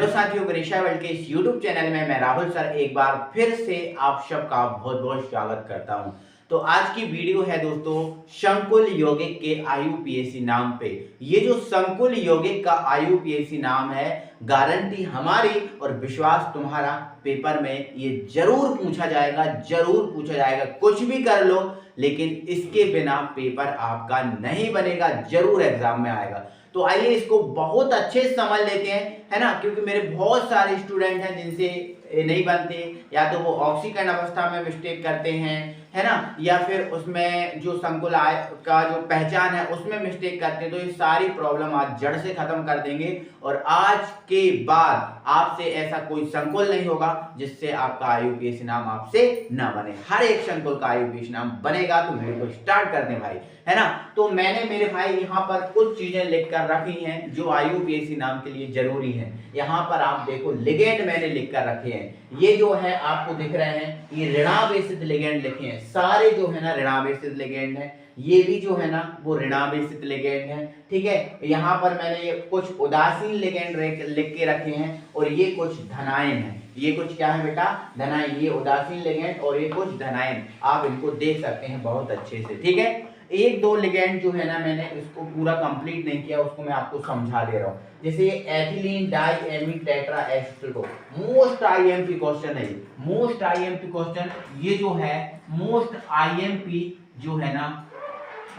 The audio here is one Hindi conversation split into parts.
हेलो साथियों, गणेशा वर्ल्ड के इस यूट्यूब चैनल में मैं राहुल सर एक बार फिर से आप सबका बहुत बहुत स्वागत करता हूं। तो आज की वीडियो है दोस्तों संकुल यौगिक के आईयूपीएसी नाम पे। ये जो संकुल यौगिक का आईयूपीएसी नाम है, गारंटी हमारी और विश्वास तुम्हारा, पेपर में ये जरूर पूछा जाएगा, जरूर पूछा जाएगा। कुछ भी कर लो लेकिन इसके बिना पेपर आपका नहीं बनेगा, जरूर एग्जाम में आएगा। तो आइए इसको बहुत अच्छे से समझ लेते हैं, है ना, क्योंकि मेरे बहुत सारे स्टूडेंट हैं जिनसे नहीं बनते, या तो वो ऑक्सीकरण अवस्था में मिस्टेक करते हैं, है ना, या फिर उसमें जो संकुल आय का जो पहचान है उसमें मिस्टेक करते हैं। तो ये सारी प्रॉब्लम आज जड़ से खत्म कर देंगे और आज के बाद आपसे ऐसा कोई संकुल नहीं होगा जिससे आपका आईयूपीएसी नाम आपसे ना बने। हर एक संकुल का आईयूपीएसी नाम बनेगा। तो वीडियो को स्टार्ट कर दें भाई, है ना। तो मैंने मेरे भाई यहाँ पर कुछ चीजें लिख कर रखी हैं जो आईयूपीएसी नाम के लिए जरूरी है। यहाँ पर आप देखो लिगेंड मैंने लिख कर रखे हैं। ये जो है आपको दिख रहे हैं, ये ऋणावेशित लिगेंड लिखे हैं। सारे जो है ना ऋणावेशित लिगेंड है। ये भी जो है ना वो ऋणावेशित लिगेंड है, ठीक है। यहाँ पर मैंने ये कुछ उदासीन लिगेंड लिख के रखे हैं और ये कुछ धनायन है। ये कुछ क्या है बेटा? धनायन। ये उदासीन लिगेंड और ये कुछ धनायन। आप इनको देख सकते हैं बहुत अच्छे से, ठीक है। एक दो लिगेंड जो है ना मैंने इसको पूरा कंप्लीट नहीं किया, उसको मैं आपको समझा दे रहा हूँ। जैसे ethylene diamine tetra aceto, most IMP question है। मोस्ट आईएमपी क्वेश्चन ये जो है, मोस्ट आईएमपी जो है ना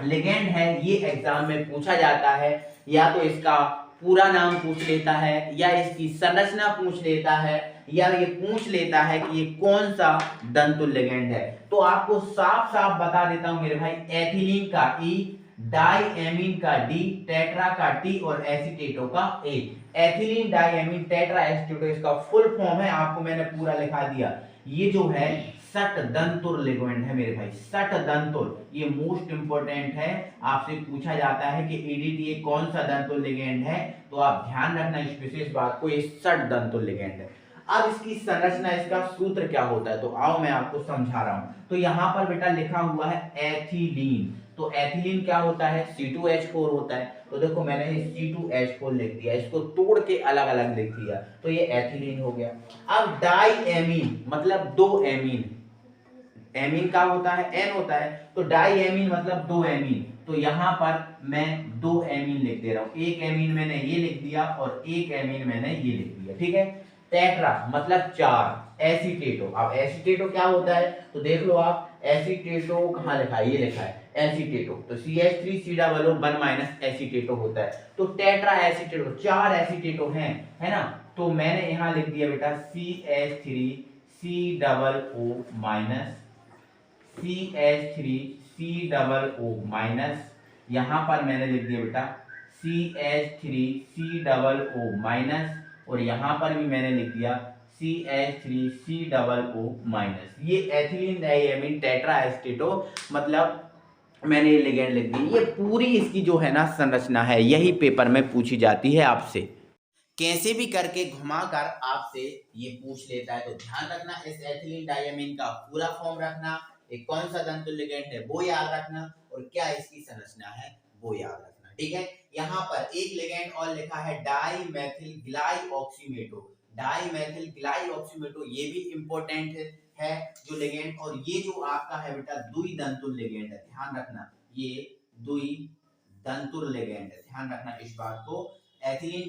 लिगेंड है, ये एग्जाम में पूछा जाता है। या तो इसका पूरा नाम पूछ लेता है, या इसकी संरचना पूछ लेता है, या ये पूछ लेता है कि ये कौन सा दंतुल लिगेंड है। तो आपको साफ साफ बता देता हूं मेरे भाई, एथिलीन का ई, डाइएमीन का डी, टेट्रा का टी और एसीटेटो का ए। एथिलीन डाइएमीन टेट्रा एसीटेटो इसका फुल फॉर्म है, आपको मैंने पूरा लिखा दिया। ये जो है सट दंतुर लिगेंड है मेरे भाई, सट दंतुर। ये मोस्ट इंपोर्टेंट है, आपसे पूछा जाता है कि ईडीटीए कौन सा दंतुल लिगेंड है, तो आप ध्यान रखना इस विशेष बात को, ये सट दंतुल लिगेंड है। अब इसकी संरचना, इसका सूत्र क्या होता है, तो आओ मैं आपको समझा रहा हूं। तो यहां पर बेटा लिखा हुआ है एथिलीन। तो एथिलीन क्या होता है? C2H4 होता है। तो देखो मैंने C2H4 लिख दिया, इसको तोड़ के अलग अलग लिख दिया, तो ये एथिलीन हो गया। अब डाइएमीन मतलब दो एमीन। एमीन का होता है, एन होता है, तो डाइएमीन मतलब दो एमीन। तो यहां पर मैं दो एमीन लिख दे रहा हूं। एक एमीन मैंने ये लिख दिया और एक एमीन मैंने ये लिख दिया, ठीक है। टेट्रा मतलब चार। एसीटेटो, अब एसीटेटो क्या होता है तो देख लो आप, एसीटेटो कहां लिखा है? ये लिखा है एसीटेटो। तो CH3COO1 माइनस एसीटेटो होता है। तो टेट्रा एसीटेटो, चार एसीटेटो हैं, है ना। तो मैंने यहां लिख दिया बेटा CH3COO माइनस, CH3COO माइनस, यहां पर मैंने लिख दिया बेटा CH3COO माइनस, और यहां पर भी मैंने लिख दिया CH3COO माइनस। ये एथिलीन डाइएमीन टेट्रा एसीटेटो मतलब मैंने ये लिगेंड लिख दी। ये पूरी इसकी जो है ना संरचना है, यही पेपर में पूछी जाती है आपसे। कैसे भी करके घुमाकर आपसे ये पूछ लेता है। तो ध्यान रखना, इस एथिलीन डाइएमीन का पूरा फॉर्म रखना, एक कौन सा दंतुल लिगेंड है वो याद रखना, और क्या इसकी संरचना है वो याद रखना, ठीक है। यहाँ पर एक लिगेंड और लिखा है डाइमेथिल ग्लाइऑक्सीमेटो। डाइमेथिल ग्लाइऑक्सीमेटो ये भी इंपॉर्टेंट है जो लिगेंड। और ये जो आपका है बेटा द्विदंतुल लिगेंड है, ध्यान रखना, ये द्विदंतुल लिगेंड है, ध्यान रखना इस बात को। एथिलीन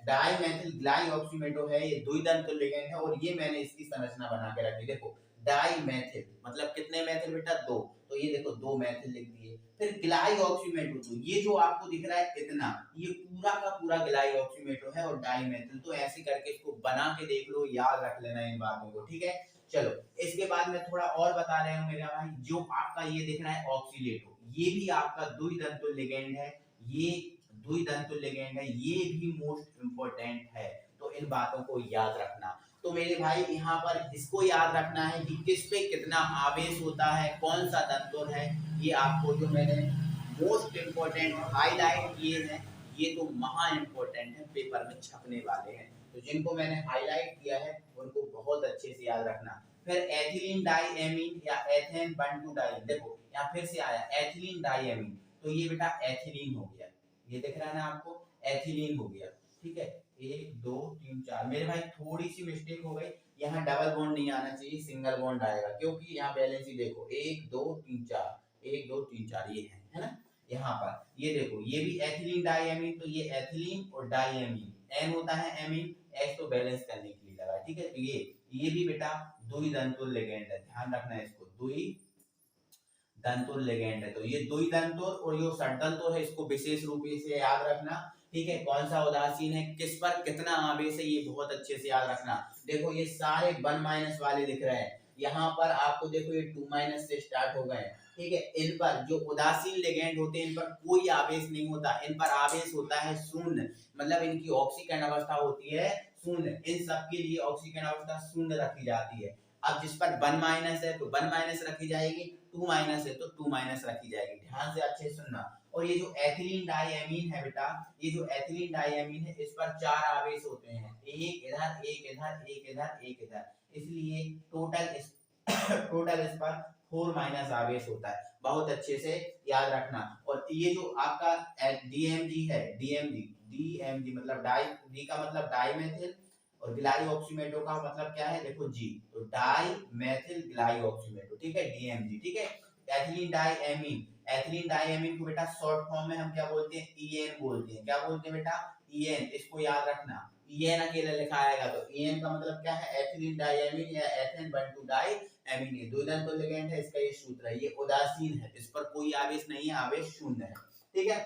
डाइमेथिल ग्लाइऑक्सीमेटो है, ये द्विदंतुल लिगेंड है। और ये मैंने इसकी संरचना बना के रखी, देखो डाइमेथिल मतलब कितने मैथिल बेटा? दो। तो ये देखो दो मैथिल लिख दिए। फिर ग्लाइऑक्सीमेटो, तो ये जो आपको दिख रहा है इतना, ये पूरा का पूरा ग्लाइऑक्सीमेटो है और डाइमेथिल। तो ऐसे करके इसको बना के देख लो, याद रख लेना इन बातों को, ठीक है। चलो इसके बाद मैं थोड़ा और बता रहा हूं मेरा भाई, जो आपका ये दिख रहा है ऑक्सीलेटो, ये भी आपका द्विदंतुल लिगेंड है। ये द्विदंतुल लिगेंड है, ये भी मोस्ट इंपोर्टेंट है। तो इन बातों को याद रखना। तो मेरे भाई यहाँ पर इसको याद रखना है कि किस पे कितना आवेश होता है, कौन सा दंतुल है। ये आपको जो मैंने मोस्ट इंपोर्टेंट हाईलाइट किए हैं, ये तो महा इंपोर्टेंट है, पेपर में छपने वाले हैं। तो जिनको मैंने हाईलाइट किया है उनको बहुत अच्छे से याद रखना। फिर एथिलीन डाइएमीन या एथेन बंटूडाइन, देखो यहाँ फिर से आया एथिलीन डाइएमीन, तो ये बेटा एथिलीन हो गया, ये दिख रहा है ना आपको, एथिलीन हो गया, ठीक है। 1 2 3 4। मेरे भाई थोड़ी सी मिस्टेक हो गई, यहाँ डबल बॉन्ड नहीं आना चाहिए, सिंगल बॉन्ड आएगा, क्योंकि यहाँ बैलेंस ही देखो 1 2 3 4, 1 2 3 4 ये है ना। यहाँ पर ये देखो, ये भी एथिलीन डाइएमीन, तो ये एथिलीन और डाइएमीन, एन होता है एमीन, एच तो बैलेंस करने के लिए लगा, ठीक है। तो ये भी बेटा द्वि दंतुल लिगेंड है, ध्यान रखना है इसको, द्वि दंतुल लिगेंड है। तो ये द्वि दंतुल और ये षड्दंतुल है, इसको विशेष रूप से याद रखना, ठीक है। कौन सा उदासीन है, किस पर कितना आवेश है, ये बहुत अच्छे से याद रखना। देखो ये सारे 1- वाले दिख रहे हैं, यहाँ पर आपको देखो ये 2- से स्टार्ट हो गए, ठीक है। इन पर जो उदासीन लिगेंड होते हैं, इन पर कोई आवेश नहीं होता, इन पर आवेश होता है शून्य, मतलब इनकी ऑक्सीकरण अवस्था होती है शून्य, इन सब के लिए ऑक्सीकरण अवस्था शून्य रखी जाती है। अब जिस पर 1- है तो 1- रखी जाएगी, 2- है तो 2- रखी जाएगी, ध्यान से अच्छे सुनना। और ये जो एथिलीन डाइएमीन है बेटा, ये जो एथिलीन डाइएमीन है, इस पर 4 आवेश होते हैं, एक इधर एक इधर एक इधर एक इधर, इसलिए टोटल इस पर 4- आवेश होता है, बहुत अच्छे से याद रखना। और ये जो आपका डीएमजी है, डीएमजी मतलब डाई, डी का मतलब डाइमेथिल, और ग्लाइऑक्सीमेटो का मतलब क्या है, देखो जी, तो डाई मेथिल ग्लाइऑक्सीमेटो, ठीक है, डीएमजी, ठीक है। एथिलीन डाइएमीन को बेटा शॉर्ट फॉर्म में हम क्या बोलते हैं, ईएन बोलते हैं, क्या बोलते हैं बेटा, ईएन, इसको याद रखना, ईएन अकेला लिखा आएगा, तो ईएन का मतलब क्या है, एथिलीन डाइएमीन या एथेन 1 2 डाइएमीन, ये दो दंतुल लिगेंड है, इसका ये सूत्र है, ये उदासीन है, इस पर कोई आवेश नहीं है, आवेश शून्य है, ठीक है।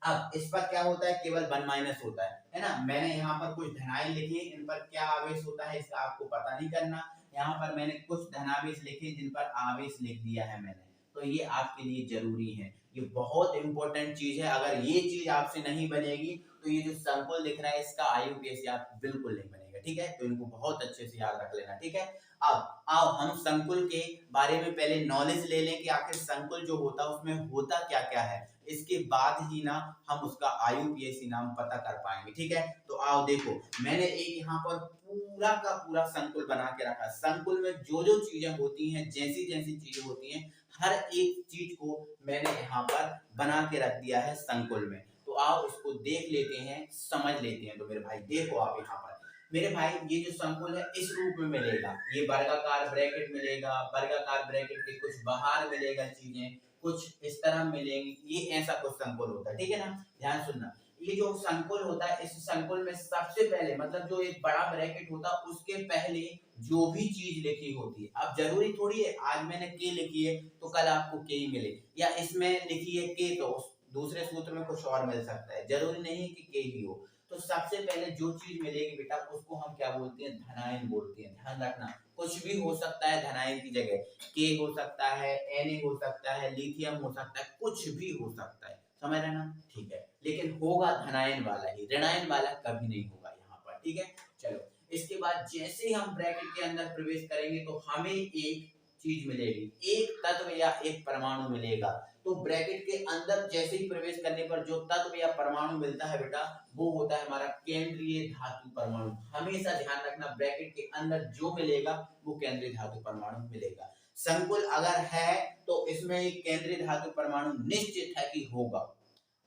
अब इस पर क्या होता है, केवल 1- होता है ना। मैंने यहाँ पर कुछ धनाएं लिखी, इन पर क्या आवेश होता है इसका आपको पता नहीं करना, यहाँ पर मैंने कुछ धनावेश लिखे जिन पर आवेश लिख दिया है मैंने, तो ये आपके लिए जरूरी है, ये बहुत इंपॉर्टेंट चीज है। अगर ये चीज आपसे नहीं बनेगी तो ये जो संकुल दिख रहा है इसका आईयूपीएसी आप बिल्कुल नहीं बनेगा, ठीक है। तो इनको बहुत अच्छे से याद रख लेना, ठीक है। अब आओ हम संकुल के बारे में पहले नॉलेज ले लें कि आखिर संकुल जो होता है उसमें होता क्या क्या है, इसके बाद ही ना हम उसका आईयूपीएसी नाम पता कर पाएंगे, ठीक है। तो आओ देखो, मैंने एक यहाँ पर पूरा का पूरा संकुल बना के रखा, संकुल में जो जो चीजें होती हैं, जैसी जैसी चीजें होती हैं, हर एक चीज को मैंने यहाँ पर बना के रख दिया है संकुल में। तो आओ इसको देख लेते हैं, समझ लेते हैं। तो मेरे भाई देखो आप यहाँ पर, मेरे भाई ये जो संकुल है इस रूप में मिलेगा, ये वर्गाकार ब्रैकेट मिलेगा, वर्गाकार ब्रैकेट के कुछ बाहर मिलेगा चीजें, कुछ इस तरह मिलेंगी, ये ऐसा कुछ संकुल होता है, ठीक है ना। ध्यान सुनना, ये जो संकुल होता है, इस संकुल में सबसे पहले मतलब जो एक बड़ा ब्रैकेट होता है उसके पहले जो भी चीज लिखी होती है, अब जरूरी थोड़ी है आज मैंने के लिखी है तो कल आपको के ही मिले, या इसमें लिखी है के तो दूसरे सूत्र में कुछ और मिल सकता है, जरूरी नहीं कि के ही हो। तो सबसे पहले जो चीज मिलेगी बेटा उसको हम क्या बोलते हैं, धनायन बोलते हैं, ध्यान रखना। कुछ भी हो सकता है धनायन की जगह, के हो सकता है, Na हो सकता है, लिथियम हो सकता है, कुछ भी हो सकता है, समझ रहे ना, ठीक है। लेकिन होगा धनायन वाला ही, ऋणायन वाला कभी नहीं होगा यहाँ पर, ठीक है। चलो इसके बाद जैसे ही हम ब्रैकेट के अंदर प्रवेश करेंगे तो हमें एक चीज मिलेगी, एक तत्व या एक परमाणु मिलेगा। तो ब्रैकेट के अंदर जैसे ही प्रवेश करने पर जो तत्व या परमाणु मिलता है बेटा वो होता है हमारा केंद्रीय धातु परमाणु। हमेशा ध्यान रखना ब्रैकेट के अंदर जो मिलेगा वो केंद्रीय धातु परमाणु मिलेगा। संकुल अगर है तो इसमें एक केंद्रीय धातु परमाणु निश्चित है कि होगा,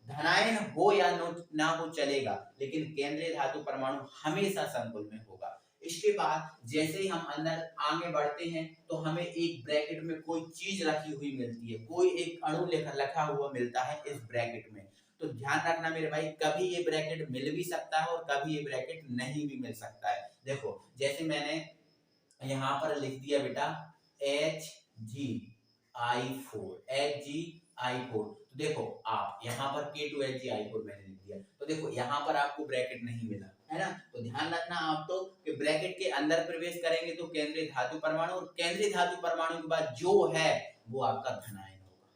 धनायन हो या ना हो चलेगा, लेकिन केंद्रीय धातु परमाणु हमेशा संकुल में होगा। इसके बाद जैसे ही हम अंदर आगे बढ़ते हैं तो हमें एक ब्रैकेट में कोई चीज रखी हुई मिलती है, कोई एक अणु रखा हुआ मिलता है इस ब्रैकेट में। तो ध्यान रखना मेरे भाई, कभी ये ब्रैकेट मिल भी सकता है और कभी ये ब्रैकेट नहीं भी मिल सकता है। देखो जैसे मैंने यहाँ पर लिख दिया बेटा Hg(I4), तो देखो आप यहाँ पर K2Hg(I4) मैंने लिख दिया, तो देखो यहाँ पर आपको ब्रैकेट नहीं मिला है ना। तो ध्यान रखना आप तो कि ब्रैकेट के अंदर प्रवेश करेंगे तो केंद्रीय धातु परमाणु, और केंद्रीय धातु परमाणु के बाद जो है वो आपका धनायन होगा,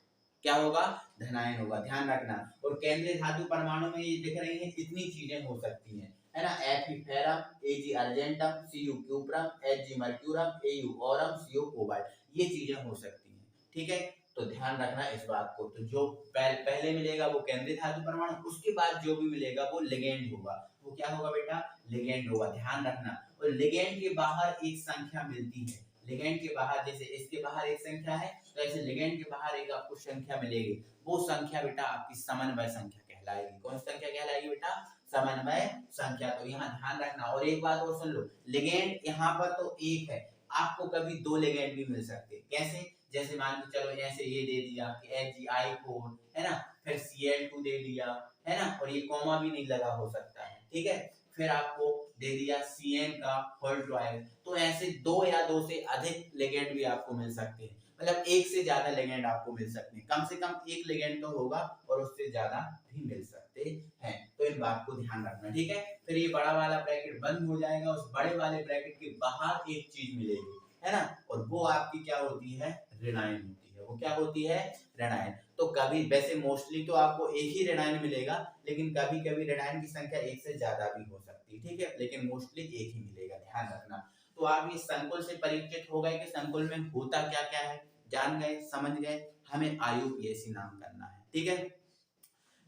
क्या होगा, धनायन होगा, ध्यान रखना। और केंद्रीय धातु परमाणु में ये दिख रही है इतनी चीजें हो सकती हैं, है ना, Fe ferrum, Ag argentum, Cu cuprum, Hg मर्क्यूरम, Au Aurum, Co cobalt, ये चीजें हो सकती हैं, ठीक है। तो ध्यान रखना इस बात को। तो जो पहले मिलेगा वो केंद्रीय धातु परमाणु, उसके बाद जो भी मिलेगा वो लिगेंड होगा, वो क्या होगा बेटा, लिगेंड होगा, ध्यान रखना। और लिगेंड के बाहर एक संख्या मिलती है, लिगेंड के बाहर जैसे इसके बाहर एक संख्या है तो ऐसे लिगेंड के बाहर एक आपको संख्या मिलेगी, वो संख्या बेटा आपकी समन्वय संख्या कहलाएगी। कौन सी संख्या कहलाएगी बेटा, समन्वय संख्या। तो यहाँ ध्यान रखना। और एक बात और सुन लो, लिगेंड यहाँ पर तो एक है, आपको कभी दो लिगेंड भी मिल सकते हैं। कैसे? जैसे मान के चलो ऐसे ये दे दिया कि HgI4 है ना, फिर Cl2 दे दिया है ना, और ये कॉमा भी नहीं लगा हो सकता है, ठीक है। फिर आपको दे दिया CN का होल 12। तो ऐसे दो या दो से अधिक लिगेंड भी आपको मिल सकते हैं, मतलब एक से ज्यादा लिगेंड आपको मिल सकते हैं। कम से कम एक लिगेंड तो होगा और उससे ज्यादा भी मिल सकते हैं। तो इन बात को ध्यान रखना, ठीक है। फिर ये बड़ा वाला ब्रैकेट बंद हो जाएगा, उस बड़े वाले ब्रैकेट के बाहर एक चीज मिलेगी, है ना, और वो आपकी क्या होती है? ऋणायन होती है। वो क्या होती है? ऋणायन। तो कभी वैसे मोस्टली तो आपको एक ही ऋणायन मिलेगा, लेकिन कभी कभी ऋणायन की संख्या एक से ज्यादा भी हो सकती है, ठीक है, लेकिन मोस्टली एक ही मिलेगा, ध्यान रखना। तो आप इस संकुल से परिचित हो गए कि संकुल में होता क्या क्या है, जान गए, समझ गए। हमें आयुपीएसी नाम करना है, ठीक है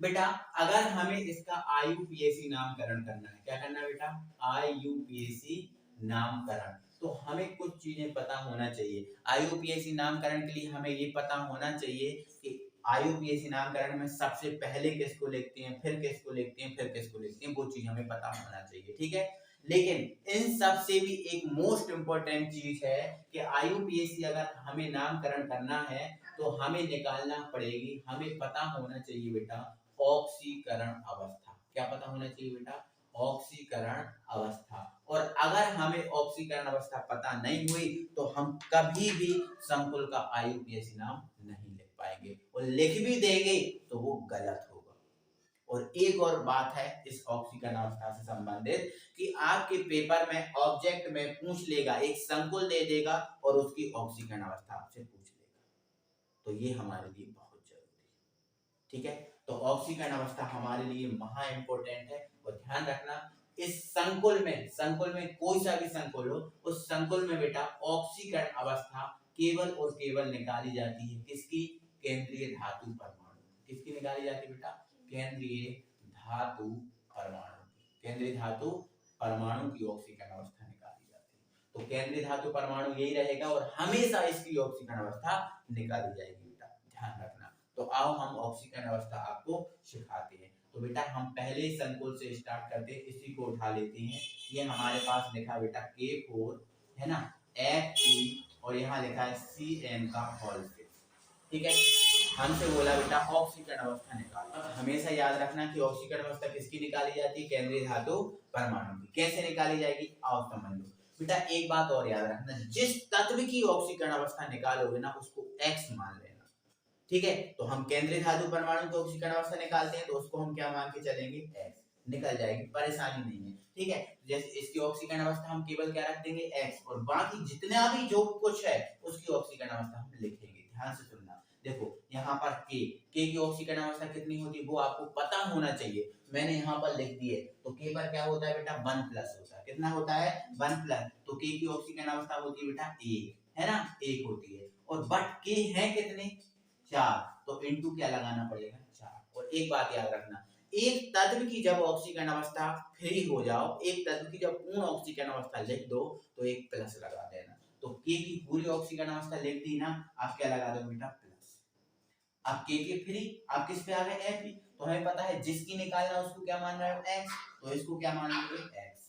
बेटा। अगर हमें इसका आयुपीएसी नामकरण करना है, क्या करना है बेटा? आयुपीएसी नामकरण। तो हमें कुछ चीजें पता होना चाहिए। आयुपीएसी नामकरण के लिए हमें ये पता होना चाहिए कि आयुपीएसी नामकरण में सबसे पहले किसको लिखते हैं, फिर किसको लिखते हैं, फिर किसको लिखते हैं, वो चीज हमें पता होना चाहिए, ठीक है। लेकिन इन सब से भी एक मोस्ट इंपॉर्टेंट चीज है कि आयुपीएसी अगर हमें नामकरण करना है तो हमें निकालना पड़ेगी, हमें पता होना चाहिए बेटा ऑक्सीकरण अवस्था। क्या पता होना चाहिए बेटा? ऑक्सीकरण अवस्था। और अगर हमें ऑक्सीकरण अवस्था पता नहीं हुई तो हम कभी भी संकुल का आयुपीएसी नाम नहीं लिख पाएंगे, और लिख भी देंगे तो वो गलत होगा। और एक और बात है इस ऑक्सीकरण अवस्था से संबंधित कि आपके पेपर में ऑब्जेक्ट में पूछ लेगा, एक संकुल दे देगा और उसकी ऑक्सीकरण अवस्था आपसे पूछ लेगा। तो ये हमारे लिए बहुत जरूरी है, ठीक है। तो ऑक्सीकरण अवस्था हमारे लिए महा इंपोर्टेंट है। और ध्यान रखना इस संकुल में कोई सा भी संकुल हो, उस संकुल में बेटा ऑक्सीकरण अवस्था केवल और केवल निकाली जाती है किसकी? केंद्रीय धातु परमाणु। किसकी निकाली जाती है बेटा? केंद्रीय धातु परमाणु। केंद्रीय धातु परमाणु की ऑक्सीकरण अवस्था निकाली जाती है। तो केंद्रीय धातु परमाणु यही रहेगा और हमेशा इसकी ऑक्सीकरण अवस्था निकाली जाएगी बेटा, ध्यान रखना। तो आओ हम ऑक्सीकरण अवस्था आपको सिखाते हैं। तो बेटा हम पहले संकुल से स्टार्ट करते हैं, इसी को उठा लेते हैं। ये हमारे पास लिखा बेटा K4 है ना, Fe और यहाँ लिखा है Cn का होल 6, ठीक है। हमसे बोला बेटा ऑक्सीकरण अवस्था निकाल। अब हमेशा याद रखना कि ऑक्सीकरण अवस्था किसकी निकाली जाती है? केंद्रीय धातु परमाणु की। कैसे निकाली जाएगी आओ समझ लो बेटा। एक बात और याद रखना, जिस तत्व की ऑक्सीकरण अवस्था निकालोगे ना उसको X मान लेना, ठीक है। तो हम केंद्रीय धातु परमाणु की ऑक्सीकरण अवस्था निकालते हैं तो उसको हम क्या मान के चलेंगे? X। निकल जाएगी, परेशानी नहीं है, ठीक है। जैसे इसकी ऑक्सीकरण अवस्था हम केवल क्या रख देंगे? X, और बाकी जितना भी जो कुछ है उसकी ऑक्सीकरण अवस्था हम लिखेंगे। ध्यान से सुनना, देखो यहाँ पर K की ऑक्सीकरण अवस्था कितनी होती है वो आपको पता होना चाहिए। मैंने यहाँ पर लिख दी है। तो K पर क्या होता है बेटा? 1+ होता है। कितना होता है? 1+। तो K की ऑक्सीकरण अवस्था होती है बेटा 1, है ना, 1 होती है। और बट K है कितने? 4। तो इनटू क्या लगाना पड़ेगा? 4। और एक बात याद रखना, एक तत्व की जब ऑक्सीकरण अवस्था फ्री हो जाओ, एक तत्व की जब पूर्ण ऑक्सीकरण अवस्था लिख दो तो एक प्लस लगा देना। तो K की पूरी ऑक्सीकरण अवस्था लिख दी ना, आप क्या लगा दो बेटा? प्लस। अब K के फ्री, आप किस पे आ गए? F। तो हमें पता है जिसकी निकालना उसको क्या मान रहे हो? X। तो इसको क्या मान लोगे? X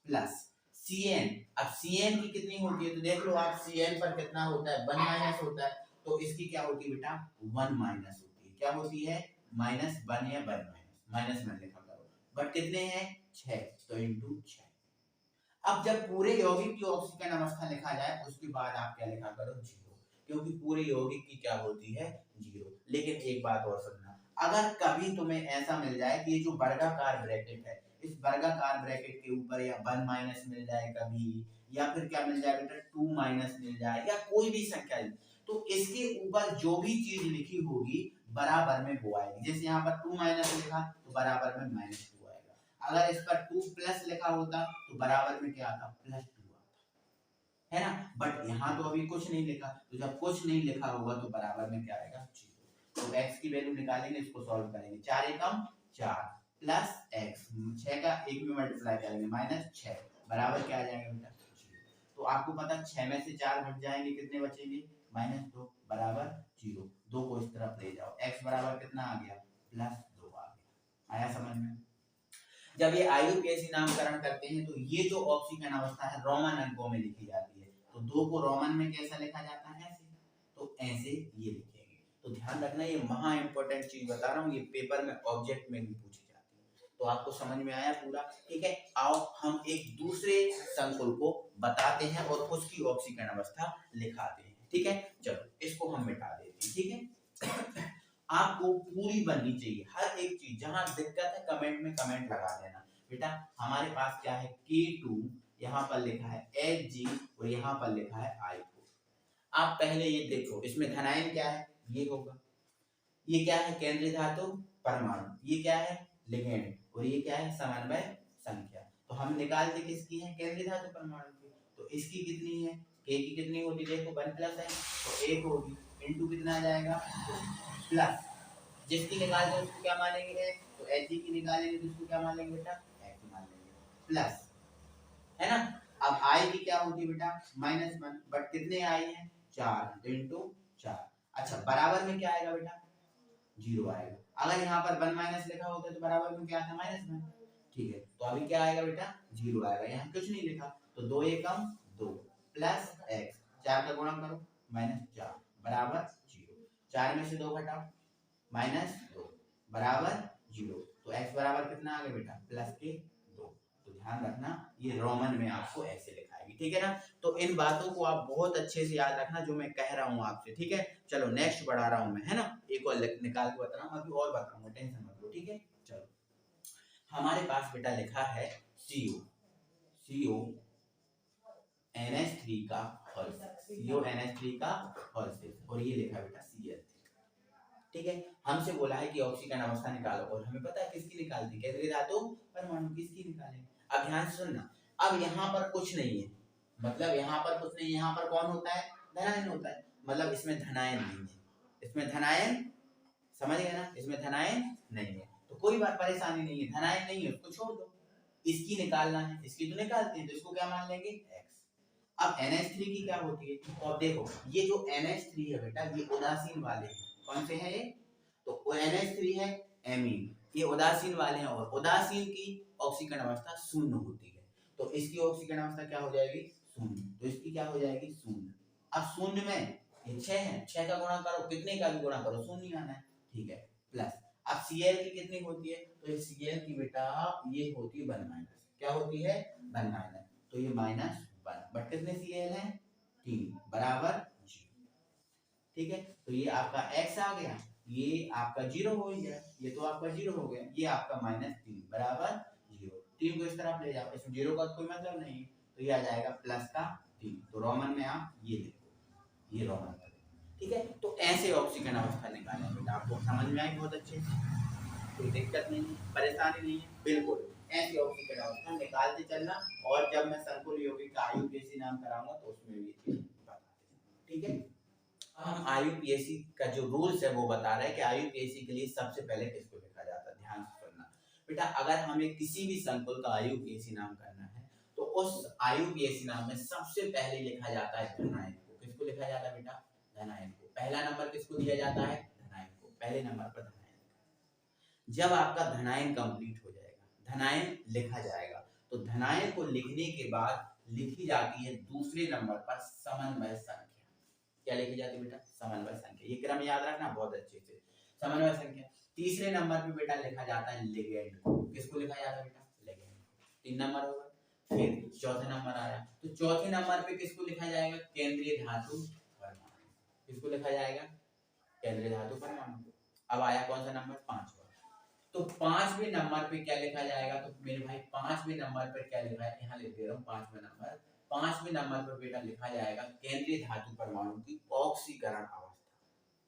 plus Cn। अब Cn की कितनी होती है तो देख लो आप, Cn पर कितना होता है? 1- होता है। तो इसकी क्या होती है बेटा? 1- होती है। क्या होती है? -1 या 1- माइनस में लिखा करो। बट कितने हैं? 6। तो इनटू 6। अब जब पूरे यौगिक की ऑक्सीकरण अवस्था लिखा जाए उसके बाद आप क्या लिखा करो? 0, क्योंकि पूरे यौगिक की क्या होती है? 0। लेकिन एक बात और सुनना, अगर कभी तुम्हें ऐसा मिल जाए कि ये जो वर्गाकार ब्रैकेट है, इस वर्गाकार ब्रैकेट के ऊपर या 1- मिल जाए कभी, या फिर क्या मिल जाए बेटा? 2- मिल जाए, या कोई भी संख्या, तो इसके ऊपर जो भी चीज लिखी होगी बराबर में वो आएगी। जैसे यहाँ पर 2- लिखा तो बराबर में -2 आएगा। अगर इस पर 2+ लिखा होता तो बराबर में क्या आता? +2 आता, है ना। बट यहाँ तो अभी कुछ नहीं लिखा, तो जब कुछ नहीं लिखा होगा तो बराबर में क्या आएगा? 0। तो x की वैल्यू निकालेंगे, इसको सॉल्व करेंगे। 4 एकम 4 प्लस x, 6 का 1 में मल्टीप्लाई करेंगे -6 बराबर क्या आ जाएगा बेटा? 0। तो आपको पता 6 में से 4 घट जाएंगे, कितने बचेंगे? -2 बराबर 0। 2 को इस तरफ ले जाओ, x बराबर कितना आ गया? +2 आ गया। आया समझ में? जब ये आईयूपीएसी नामकरण करते हैं तो ये जो ऑक्सीकरण अवस्था है रोमन अंकों में लिखी जाती है। तो 2 को रोमन में कैसा लिखा जाता है? ऐसे। तो ऐसे ये लिखेंगे। तो ध्यान रखना, ये महा इंपॉर्टेंट चीज बता रहा हूँ, ये पेपर में ऑब्जेक्ट में भी पूछी जाती है। तो आपको समझ में आया पूरा? ठीक है। आओ हम एक दूसरे संकुल को बताते हैं और उसकी ऑक्सीकरण अवस्था लिखाते हैं। ठीक है, चलो इसको हम मिटा देते हैं। ठीक है। आपको पूरी बननी चाहिए हर एक चीज। जहां दिक्कत है कमेंट में कमेंट लगा देना। बेटा हमारे पास क्या है? K2 यहाँ पर लिखा है Hg और यहाँ पर लिखा है I4। आप पहले ये देखो, इसमें धनायन क्या है? ये होगा। ये क्या है? केंद्रीय धातु परमाणु। ये क्या है? लिगेंड। और ये क्या है? समन्वय संख्या। तो हम निकालते किसकी है? केंद्रीय धातु परमाणु की। तो इसकी कितनी है? K की कितनी होती है? देखो 1 प्लस है तो 1 होगी, इंटू कितना आ जाएगा? प्लस जिसकी निकालते हैं उसको क्या मानेंगे? तो Hg की निकालेंगे तो उसको क्या मानेंगे बेटा? H मान लेंगे। प्लस, है ना? अब I की क्या होती है बेटा? -1। बट कितने I हैं? 4, तो इंटू 4। अच्छा, बराबर में क्या आएगा बेटा? 0 आएगा। अगर यहाँ पर 1 माइनस लिखा होता तो बराबर में क्या आता? -1। ठीक है, तो अभी क्या आएगा बेटा? 0 आएगा। यहाँ कुछ नहीं लिखा तो 2 एकम 2 प्लस x, 4 का गुणा करो -4 बराबर 0। 4 में से 2 घटाओ -2 बराबर 0। तो x बराबर कितना आ गया बेटा? +2। तो ध्यान रखना, ये रोमन में आपको ऐसे लिखाएगी। ठीक है ना? तो इन बातों को आप बहुत अच्छे से याद रखना जो मैं कह रहा हूँ आपसे। ठीक है, चलो नेक्स्ट बढ़ा रहा हूँ मैं, है ना? एक और निकाल के बता रहा हूँ, अभी और बताऊंगा, टेंशन मत लो। ठीक है, चलो हमारे पास बेटा लिखा है CO NH3 का होल, CO NH3 का होल और ये लिखा बेटा Cl। ठीक है, हमसे बोला है कि ऑक्सीकरण अवस्था निकालो और हमें पता है किसकी निकालती, केंद्रीय धातु परमाणु किसकी निकालेंगे। अब ध्यान से सुनना, अब यहाँ पर कुछ नहीं है, मतलब यहाँ पर कुछ नहीं, यहाँ पर कौन होता है? धनायन होता है, मतलब इसमें धनायन नहीं है, इसमें धनायन, समझ गए ना? इसमें धनायन नहीं है तो कोई बात परेशानी नहीं है, धनायन नहीं है उसको छोड़ दो। इसकी निकालना है, इसकी तो निकालते हैं तो इसको क्या मान लेंगे? x। अब NH3 की क्या होती है? तो अब देखो, ये जो NH3 है बेटा ये उदासीन वाले हैं। कौन से हैं ये? तो NH3 है एमीन, ये उदासीन वाले हैं और उदासीन की ऑक्सीकरण अवस्था शून्य होती है। तो इसकी ऑक्सीकरण अवस्था क्या हो जाएगी? शून्य। तो इसकी क्या हो जाएगी? शून्य। अब शून्य में ये 6 है, 6 का गुणा करो, कितने का भी गुणा करो शून्य आना है। ठीक है, प्लस अब Cl की कितनी होती है? तो ये Cl की बेटा ये होती है 1 क्या होती है? 1 तो ये -1 बट कितने Cl है? 3 बराबर 0। ठीक है, तो ये आपका x आ गया, ये आपका 0 हो गया, ये तो आपका 0 हो गया, ये आपका -3 बराबर 0। 3 को इस तरफ ले जाओ, इसमें 0 का कोई मतलब नहीं, तो ये आ जाएगा +3। तो रोमन में आप ये लिखो, ये रोमन में। ठीक है, तो ऐसे ऑक्सीकरण अवस्था निकालें बेटा, आपको समझ में आई बहुत अच्छे से, कोई दिक्कत नहीं है, परेशानी नहीं है, बिल्कुल ऐसी ऑक्सीकरण अवस्था निकालते चलना। और जब मैं संकुल यौगिक का आईयूपीएसी नाम कराऊंगा तो उसमें भी ये चीज बता देना। ठीक है, हम आईयूपीएसी का जो रूल्स है वो बता रहे हैं कि आईयूपीएसी के लिए सबसे पहले किसको लिखा जाता है। ध्यान से सुनना बेटा, अगर हमें किसी भी संकुल का आईयूपीएसी नाम करना है तो उस आईयूपीएसी नाम में सबसे पहले लिखा जाता है धनायन को। किसको लिखा जाता है बेटा? धनायन को। पहला नंबर किसको दिया जाता है? धनायन को, पहले नंबर पर धनायन। जब आपका धनायन कंप्लीट हो जाएगा, धनायन लिखा जाएगा, तो धनायन को लिखने के बाद लिखी जाती है दूसरे नंबर पर समन्वय संख्या। क्या लिखी जाती है बेटा? समन्वय संख्या। ये क्रम याद रखना बहुत अच्छे से, समन्वय संख्या। तीसरे नंबर पे बेटा लिखा जाता है लिगेंड को। किसको लिखा जाता है बेटा? लिगेंड को। 3 नंबर होगा। फिर चौथे नंबर आया तो चौथे नंबर पे किसको लिखा जाएगा? केंद्रीय धातु परमाणु। किसको लिखा जाएगा? केंद्रीय धातु परमाणु को। अब आया कौन सा नंबर? 5वां। तो 5वें नंबर पे क्या लिखा जाएगा? तो मेरे भाई 5वें नंबर पर क्या लिखा है? यहाँ लिख दे रहा हूँ 5वां नंबर। 5वें नंबर पर बेटा लिखा जाएगा केंद्रीय धातु परमाणु की ऑक्सीकरण अवस्था।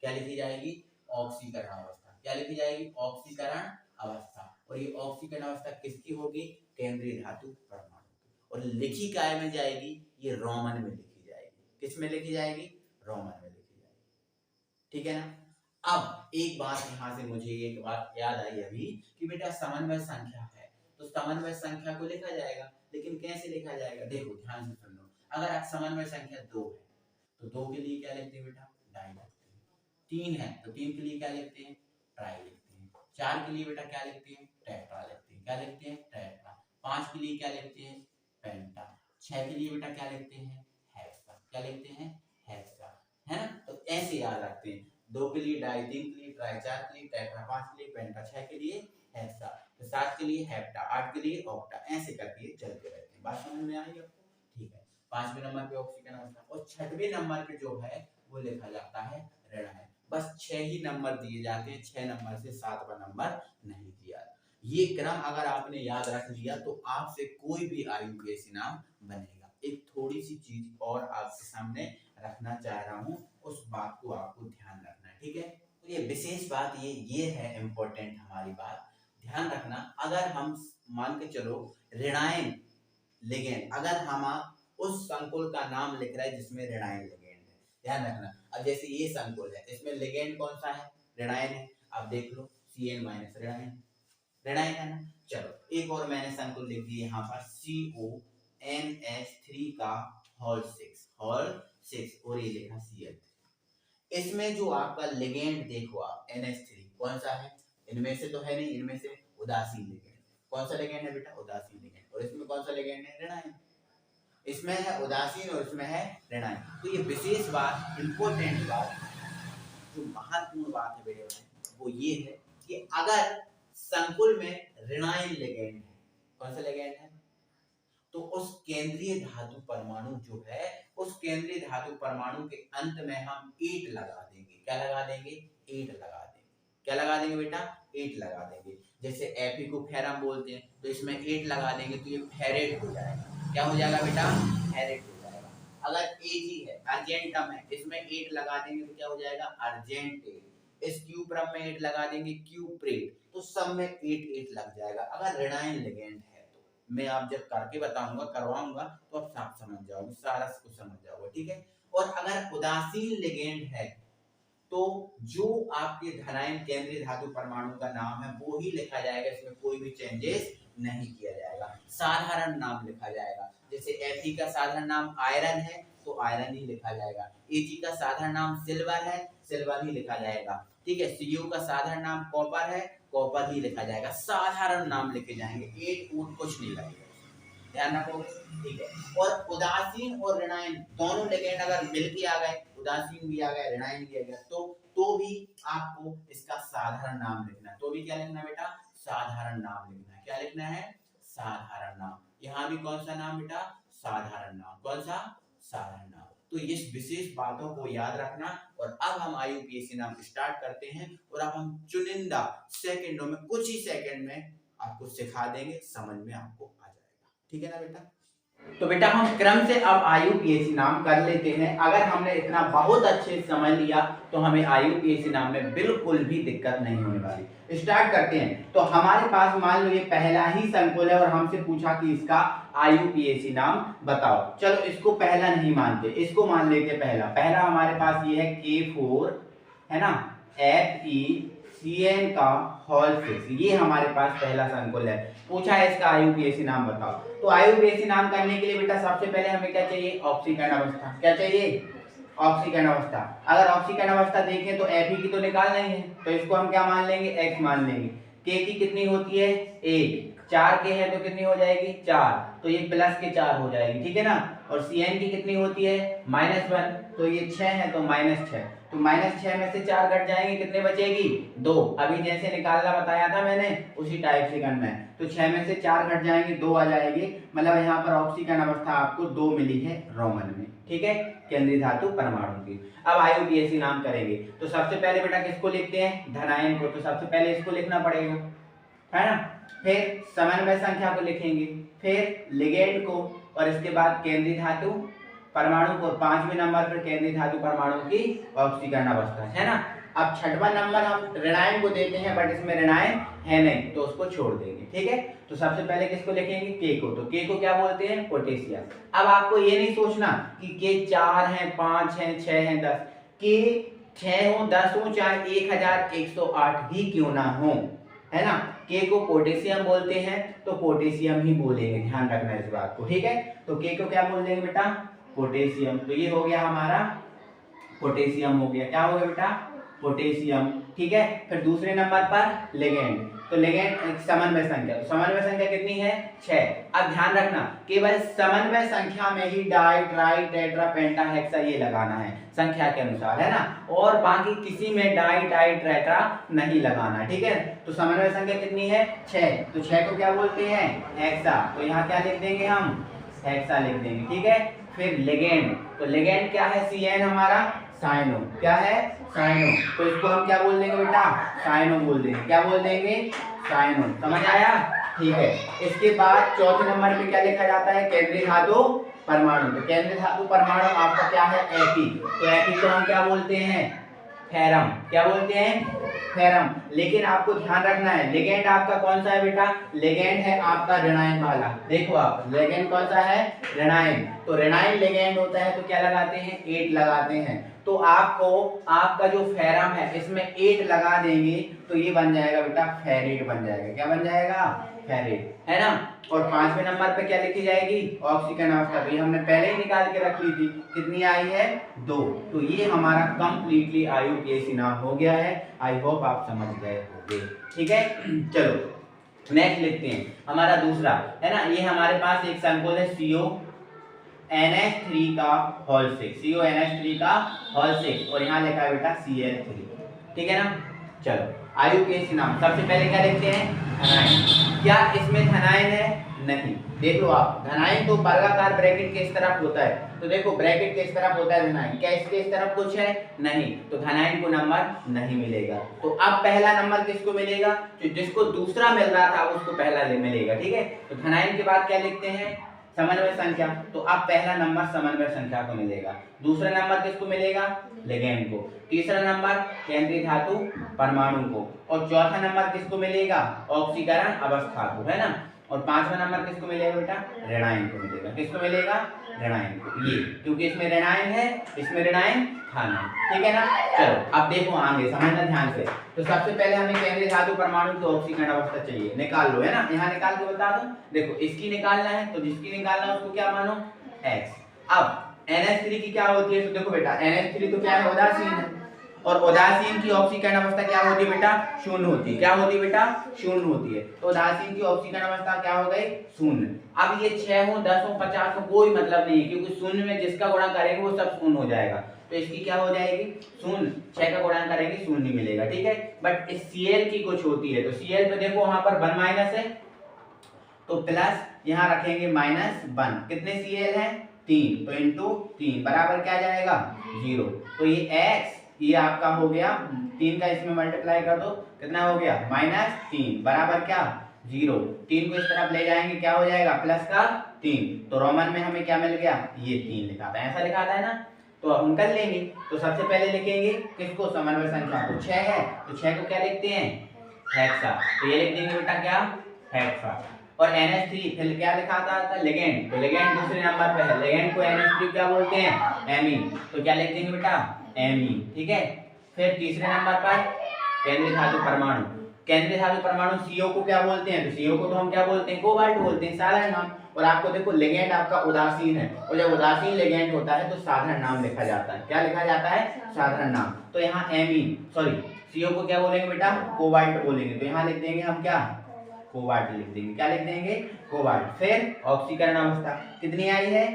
क्या लिखी जाएगी? ऑक्सीकरण अवस्था। क्या लिखी जाएगी? ऑक्सीकरण अवस्था। और ये ऑक्सीकरण अवस्था किसकी होगी? केंद्रीय धातु परमाणु की। और लिखी काय में जाएगी? ये रोमन में लिखी जाएगी। किस में लिखी जाएगी? रोमन में लिखी जाएगी। ठीक है ना? अब एक बात यहाँ से मुझे एक बात याद आई अभी कि बेटा समन्वय संख्या है तो समन्वय संख्या को लिखा जाएगा, लेकिन कैसे लिखा जाएगा? देखो ध्यान से सुन लो। अगर आप समन्वय संख्या 2 है तो 2 के लिए क्या लिखते हैं बेटा? डाई लिखते हैं। 3 है तो 3 के लिए क्या लिखते हैं? ट्राई लिखते हैं। 4 के लिए बेटा क्या लिखते हैं? टेट्रा लिखते हैं। क्या लिखते हैं, टेट्रा। 5 के लिए क्या लिखते हैं, पेंटा। 6 के लिए बेटा क्या लिखते हैं, हेक्सा। क्या लिखते हैं, हेक्सा, है ना। तो ऐसे याद रखते हैं। 2 के लिए डाई, 3 के लिए ट्राई, 4 के लिए टेट्रा, 5 के लिए पेंटा, 6 के लिए हेक्सा, तो 7 के लिए हेप्टा, 8 के लिए ऑक्टा, ऐसे करके चलते रहते हैं। बात समझ में आई आपको, ठीक है। 5वें नंबर पे ऑक्सीजन अवस्था, और 6वें नंबर पे जो है वो लिखा जाता है ऋणायन। बस 6 ही नंबर दिए जाते हैं, 6 नंबर से 7वां नंबर नहीं दिया। ये क्रम अगर आपने याद रख लिया तो आपसे कोई भी आईयूपीएसी नाम बनेगा। एक थोड़ी सी चीज और आपके सामने रखना चाह रहा हूँ, उस बात को आपको ध्यान रखना है, ठीक है। तो ये विशेष बात ये है इम्पोर्टेंट हमारी बात, ध्यान रखना। अगर हम मान के चलो ऋणायन लिगेंड, अगर हम उस संकुल का नाम लिख रहे हैं जिसमें ऋणायन लिगेंड है, ध्यान रखना। अब जैसे ये संकुल है, इसमें लिगेंड कौन सा है, ऋणायन है। अब देख लो Cn माइनस ऋणायन है ना। चलो एक और मैंने संकुल लिख दिया यहाँ पर CONH3 का होल 6 और ये लिखा Cl। इसमें जो आपका लिगेंड देखो आप NH3 कौन सा है, इनमें से तो है नहीं, इनमें से उदासीन लिगेंड। कौन सा लिगेंड है बेटा, उदासीन लिगेंड। और इसमें कौन सा लिगेंड है, ऋणायन। इसमें है उदासीन और इसमें है ऋणायन। तो ये विशेष बात, इंपॉर्टेंट बात, जो महत्वपूर्ण बात है बेटे वो ये है कि अगर संकुल में ऋणायन लिगेंड है, कौन सा लिगेंड है, तो उस केंद्रीय धातु परमाणु जो है, उस केंद्रीय धातु परमाणु के अंत में हम 8 लगा देंगे। क्या लगा देंगे, 8 लगा देंगे। क्या लगा देंगे बेटा, 8 लगा देंगे। जैसे Fe को फेरम बोलते हैं, तो इसमें 8 लगा देंगे तो ये फेरेट हो जाएगा। क्या हो जाएगा बेटा, फेरेट हो जाएगा। अगर Ag है, अर्जेंटम है, इसमें 8 लगा देंगे तो क्या हो जाएगा, अर्जेंटेट। इस क्यूप्रम में 8 लगा देंगे, क्यूप्रेट। तो सब में 8 लग जाएगा। अगर ऋणायन लिगेंड है, मैं आप जब करके बताऊंगा, करवाऊंगा, तो आप साफ समझ जाओगे, सारा कुछ समझ जाओगे, ठीक है। और अगर उदासीन लिगेंड है तो जो आपके धनायन केंद्रीय धातु परमाणु का नाम है वो ही लिखा जाएगा, इसमें कोई भी चेंजेस नहीं किया जाएगा, साधारण नाम लिखा जाएगा। जैसे Fe का साधारण नाम आयरन है तो आयरन ही लिखा जाएगा। Ag का साधारण नाम सिल्वर है, सिल्वर ही लिखा जाएगा, ठीक है। Cu का साधारण नाम कॉपर है, कॉपर ही लिखा जाएगा। साधारण नाम लिखे जाएंगे, एट ऊट कुछ नहीं लगेगा, ध्यान रखोगे, ठीक है। और उदासीन और ऋणायन दोनों लिगेंड अगर मिलके आ गए, उदासीन भी आ गया, ऋणायन भी आ गया, तो भी आपको इसका साधारण नाम लिखना है। तो भी क्या लिखना बेटा, साधारण नाम लिखना है। क्या लिखना है, साधारण नाम। यहाँ भी कौन सा नाम बेटा, साधारण नाम। कौन सा, साधारण नाम। तो इस विशेष बातों को याद रखना। और अब हम आईयूपीएसी नाम स्टार्ट करते हैं, और अब हम चुनिंदा सेकंडों में, कुछ ही सेकंड में आपको सिखा देंगे, समझ में आपको आ जाएगा, ठीक है ना बेटा। तो बेटा हम क्रम से अब आईयूपीएसी नाम कर लेते हैं। अगर हमने इतना बहुत अच्छे से समझ लिया तो हमें आईयूपीएसी नाम में बिल्कुल भी दिक्कत नहीं होने वाली। स्टार्ट करते हैं। तो हमारे पास मान लो ये पहला ही संकुल है और हमसे पूछा कि इसका आईयूपीएसी नाम बताओ। चलो इसको पहला नहीं मानते, इसको मान लेते पहला। पहला हमारे पास ये है K4 है ना, FeCN का होल 6, ये हमारे पास पहला संकुल है। पूछा है इसका आईयूपीएसी नाम बताओ। तो आईयूपीएसी नाम करने के लिए बेटा सबसे पहले हमें क्या चाहिए, ऑक्सीकरण अवस्था। क्या चाहिए, ऑक्सीकरण अवस्था। अगर ऑक्सीकरण अवस्था देखें तो Fe की तो निकाल नहीं है, तो इसको हम क्या मान लेंगे, X मान लेंगे। K की कितनी होती है, 1, 4 के है तो कितनी हो जाएगी, 4, तो ये प्लस के 4 हो जाएगी, ठीक है ना। और Cn की कितनी होती है, -1, तो ये 6 है तो -6, तो -6 में से 4 घट जाएंगे, कितने बचेगी, 2। अभी जैसे निकालना बताया था मैंने उसी टाइप से करना है। तो 6 में से 4 घट जाएंगे, 2 आ जाएंगे, मतलब यहाँ पर ऑक्सीकरण अवस्था आपको 2 मिली है रोमन में, ठीक है, केंद्रीय धातु परमाणु की। अब आईयूपीएसी नाम करेंगे तो सबसे पहले बेटा किसको लिखते हैं, धनायन को, तो सबसे पहले इसको लिखना पड़ेगा, है ना। फिर समन्वय संख्या को लिखेंगे, फिर लिगेंड को, और इसके बाद केंद्रीय धातु परमाणु को। 5वें नंबर पर केंद्रीय धातु परमाणु की ऑक्सीकरण अवस्था, है ना। अब 6वां नंबर हम ऋणायन को देते हैं, बट इसमें ऋणायन है नहीं तो उसको छोड़ देंगे, ठीक है। तो सबसे पहले किसको लिखेंगे, के को। तो के को क्या बोलते हैं, पोटेशियम। अब आपको ये नहीं सोचना कि के 4 हैं, 5 हैं, 6 हैं, 10। के 6 हो, 10 हो, चाहे 1108 ही क्यों ना हो, है ना। के को पोटेशियम बोलते हैं तो पोटेशियम ही बोलेंगे, ध्यान रखना इस बात को, ठीक है। तो के को क्या बोल देंगे बेटा, पोटेशियम। तो ये हो गया हमारा पोटेशियम, हो गया, क्या हो गया बेटा, पोटेशियम, ठीक है। फिर दूसरे नंबर पर लिगेंड, तो लिगेंड समन्वय संख्या, तो समन्वय संख्या कितनी है 6। अब ध्यान रखना केवल समन्वय संख्या में ही di tri tetra penta hexa ये लगाना है संख्या के अनुसार, है ना, और बाकी किसी में डाई टाई टेट्रा नहीं लगाना, ठीक है। तो समन्वय संख्या कितनी है 6, तो 6 को क्या बोलते हैं हेक्सा, तो यहाँ क्या लिख देंगे हम हेक्सा लिख देंगे, ठीक है। फिर लिगेंड, तो लिगेंड क्या है CN हमारा साइनो, क्या है साइनो, तो इसको हम क्या बोल देंगे बेटा साइनो बोल देंगे, क्या बोल देंगे साइनो, समझ आया, ठीक है। इसके बाद चौथे नंबर पे क्या लिखा जाता है केंद्रीय धातु परमाणु, तो केंद्रीय धातु परमाणु आपका क्या है एपी, तो एपी को हम क्या बोलते हैं फेरम, क्या बोलते हैं फेरम। लेकिन आपको ध्यान रखना है लिगेंड आपका कौन सा है बेटा, लिगेंड है आपका ऋणायन वाला, देखो आप लिगेंड कौन सा है ऋणायन, तो ऋणायन लिगेंड होता है तो क्या लगाते हैं 8 लगाते हैं, तो आपको आपका जो फेरम है इसमें 8 लगा देंगे तो ये बन जाएगा बेटा फेरेट बन जाएगा, क्या बन जाएगा फेरेट, है ना। और 5वें नंबर पे क्या लिखी जाएगी ऑक्सीकरण अवस्था, तो ये हमने पहले ही निकाल के रख ली थी, कितनी आई है 2, तो ये हमारा कंप्लीटली IUPAC नाम हो गया है। आई होप आप समझ गए होंगे, ठीक है। चलो नेक्स्ट लिखते हैं हमारा दूसरा, है ना, ये हमारे पास एक संकुल है CONH3 का होल 6, CONH3 का होल 6 और यहाँ लिखा है बेटा Cl3, ठीक है ना। चलो IUPAC नाम, सबसे पहले क्या लिखते हैं धनायन, क्या इसमें धनायन है नहीं, देख लो आप धनायन तो वर्गाकार ब्रैकेट के इस तरफ होता है, तो देखो ब्रैकेट के इस तरफ होता है धनायन, क्या इसके इस तरफ कुछ है नहीं, तो धनायन को नंबर नहीं मिलेगा। तो अब पहला नंबर किसको मिलेगा, जो जिसको दूसरा मिल रहा था उसको पहला मिलेगा, ठीक है। तो धनायन के बाद क्या लिखते हैं समन्वय संख्या, तो अब पहला नंबर समन्वय संख्या को मिलेगा, दूसरा नंबर किसको मिलेगा लिगेंड को, तीसरा नंबर केंद्रीय धातु परमाणु को, और चौथा नंबर किसको मिलेगा ऑक्सीकरण अवस्था को, है ना, और 5वां नंबर किसको मिलेगा बेटा ऋणायन को मिलेगा, किसको मिलेगा ऋणायन को, ये क्योंकि इसमें ऋणायन है इसमें ऋणायन था नहीं, ठीक है ना। चलो अब देखो आगे समझना ध्यान से, तो सबसे पहले हमें केंद्रीय धातु परमाणु की ऑक्सीकरण अवस्था चाहिए, निकाल लो, है ना, यहाँ निकाल के बता दो, देखो इसकी निकालना है तो जिसकी निकालना है उसको क्या मानो x। अब NH3 की क्या होती है, तो देखो बेटा NH3 तो क्या है उदासीन है, और उदासीन की ऑक्सीकरण अवस्था क्या होती है बेटा शून्य होती है, क्या होती है बेटा शून्य होती है, तो उदासीन की ऑक्सीकरण अवस्था क्या हो गई शून्य। अब ये 6 हो 10 हो 50 हो कोई मतलब नहीं है, क्योंकि शून्य में जिसका गुणा करेंगे वो सब शून्य हो जाएगा, तो इसकी क्या हो जाएगी शून्य, 6 का गुणा करेंगे शून्य मिलेगा, ठीक है। बट इस Cl की कुछ होती है, तो Cl पे देखो वहां पर 1 माइनस है तो प्लस यहाँ रखेंगे -1, कितने Cl है 3, तो इंटू 3 बराबर क्या जाएगा 0, तो ये x ये आपका हो गया 3 का इसमें मल्टीप्लाई कर दो कितना हो गया -3 बराबर क्या 0, 3 को इस तरफ ले जाएंगे क्या हो जाएगा प्लस का 3, तो रोमन में हमें क्या मिल गया ये 3 लिखा था, ऐसा लिखा था है ना। तो हम कर लेंगे, तो सबसे पहले लिखेंगे किसको समन्वय संख्या को, 6 है तो 6 को क्या लिखते हैं हेक्सा, तो ये लिख देंगे बेटा क्या हेक्सा। और NH3 फिर क्या लिखा था लिगेंड, तो लिगेंड दूसरे नंबर पे है, लिगेंड को NH3 क्या बोलते हैं एमीन, तो क्या लिख देंगे बेटा एमीन, ठीक है। फिर तीसरे नंबर पर केंद्रीय धातु परमाणु, केंद्रीय धातु परमाणु CO को क्या बोलते हैं, तो CO को तो हम क्या बोलते हैं कोबाल्ट बोलते हैं, साधारण नाम। और आपको देखो लिगेंड आपका उदासीन है, और जब उदासीन लिगेंड होता है तो साधारण नाम लिखा जाता है, क्या लिखा जाता है साधारण नाम। तो यहाँ एमीन सॉरी CO को क्या बोलेंगे बेटा कोबाल्ट बोलेंगे, तो यहाँ लिख देंगे हम क्या कोबाल्ट लिख देंगे, क्या लिख देंगे कोबाल्ट। फिर ऑक्सीकरण अवस्था कितनी आई है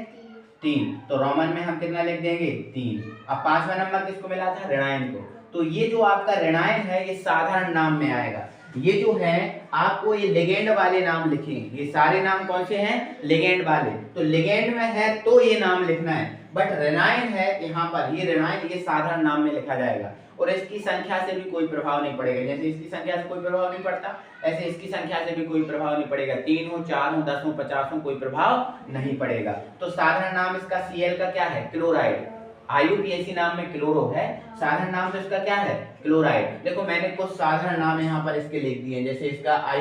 3, तो रोमन में हम कितना लिख देंगे 3। अब 5वां नंबर किसको मिला था ऋणायन को, तो ये जो आपका ऋणायन है ये साधारण नाम में आएगा, ये जो है आपको ये लिगेंड वाले नाम लिखेंगे, ये सारे नाम कौन से हैं लिगेंड वाले, तो लिगेंड में है तो ये नाम लिखना है, बट ऋणायन है यहाँ पर ये ऋणायन ये साधारण नाम में लिखा जाएगा, और इसकी संख्या से भी कोई प्रभाव नहीं पड़ेगा, जैसे इसकी संख्या से कोई प्रभाव नहीं पड़ता ऐसे इसकी संख्या से भी कोई प्रभाव नहीं पड़ेगा, 3 हो 4 हो 10 हो 50 हो कोई प्रभाव नहीं पड़ेगा। तो साधारण नाम इसका Cl का क्या है क्लोराइड, IUPAC नाम में क्लोरो है, साधारण नाम तो इसका क्या है क्लोराइड। देखो मैंने कुछ साधारण नाम यहाँ पर इसके लिख दिए, जैसे इसका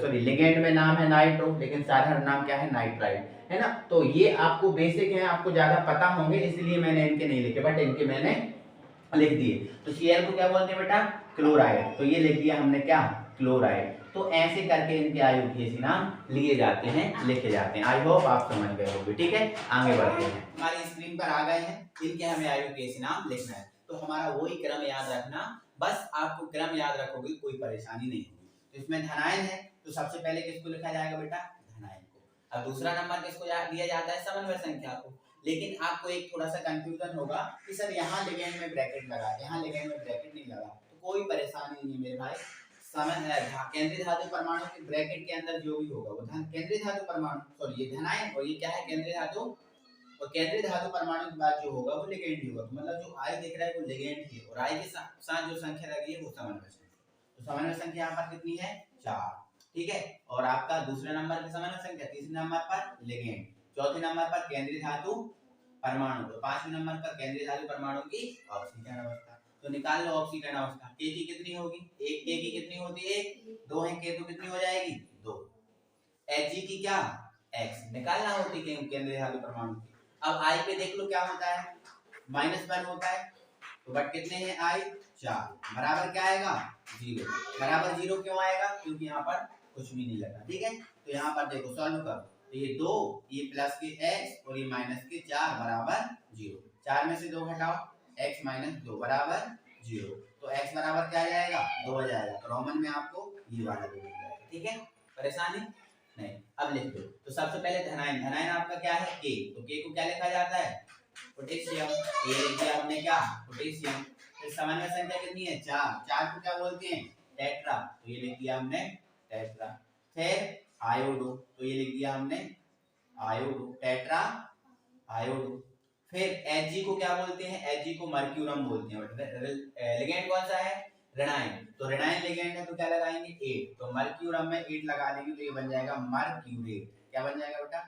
लिगेंड में नाम है नाइट्रो, लेकिन साधारण नाम क्या है नाइट्राइड, है ना। तो ये आपको बेसिक है, आपको ज्यादा पता होंगे इसलिए मैंने इनके नहीं लिखे, बट इनके मैंने लिख दिए। तो Cl को क्या बोलते हैं बेटा क्लोराइड, तो ये लिख दिया हमने क्या क्लोराइड। तो ऐसे करके इनके IUPAC नाम लिए जाते हैं लिखे जाते हैं। आई होप आप समझ गए होंगे, ठीक है आगे बढ़ते हैं। हमारी स्क्रीन पर आ गए हैं, इनके हमें IUPAC नाम लिखना है, तो हमारा वही क्रम याद रखना, बस आपको क्रम याद रखोगे कोई परेशानी नहीं होगी। तो इसमें धनायन है, तो सबसे पहले किसको लिखा जाएगा बेटा, धनायन को। अब दूसरा नंबर किसको दिया जाता है, समन्वय संख्या को। लेकिन आपको एक थोड़ा सा कंफ्यूजन होगा कि सर यहाँ लिगेंड में ब्रैकेट लगा, यहाँ लिगेंड में ब्रैकेट नहीं लगा, तो कोई परेशानी नहीं है मेरे भाई। केंद्रीय धातु परमाणु के ब्रैकेट के अंदर जो भी होगा वो केंद्रीय धातु परमाणु, सॉरी ये धनायन और ये क्या है, केंद्रीय धातु, और केंद्रीय धातु परमाणु के बाद जो होगा वो लिगेंड ही होगा। तो मतलब जो आई दिख रहा है वो लिगेंड ही है, और आई के साथ जो संख्या लगी है वो समन्वय संख्या। तो समन्वय संख्या यहाँ पर कितनी है, 4, ठीक है। और आपका दूसरे नंबर पे समन्वय संख्या, तीसरे नंबर पर लिगेंड, चौथे नंबर पर केंद्रीय धातु परमाणु, तो पांचवें नंबर पर केंद्रीय धातु परमाणु की ऑक्सीकरण अवस्था। तो निकाल लो ऑक्सीकरण अवस्था, के की कितनी होगी, एक के की कितनी होती है, 2 है के, तो कितनी हो जाएगी 2। Hg की क्या, x निकालना होती है केंद्रीय धातु परमाणु की। अब I पे देख लो क्या होता है, -1 होता है, तो बट कितने हैं I, 4, बराबर क्या आएगा 0। बराबर 0 क्यों आएगा, क्योंकि यहाँ पर कुछ भी नहीं लगा, ठीक है। तो यहाँ पर देखो सॉल्व करो, तो ये 2, ये प्लस के x और ये माइनस के 4 बराबर 0। 4 में से 2 घटाओ, x - 2 बराबर 0। तो x बराबर क्या आ जाएगा, 2 आ जाएगा। तो रोमन में आपको ये वाला 2 मिल जाएगा, ठीक है, परेशानी नहीं। अब लिख दो, तो सबसे पहले धनायन, धनायन आपका क्या है के, तो के को क्या लिखा जाता है, पोटेशियम, ये लिख दिया हमने क्या, पोटेशियम। फिर समन्वय संख्या कितनी है, 4, 4 को क्या बोलते हैं, टेट्रा, तो ये लिख दिया हमने टेट्रा। फिर आयोडो, तो ये लिख दिया हमने आयोडो, टेट्रा आयोडो। फिर Hg को क्या बोलते हैं, Hg को मर्क्यूरम बोलते हैं। लिगेंड कौन सा है, ऋणायन, तो ऋणायन लिगेंड है तो क्या लगाएंगे 8, तो मर्क्यूरम में 8 लगा देंगे तो ये बन जाएगा मर्क्यूरेट। क्या बन जाएगा बेटा,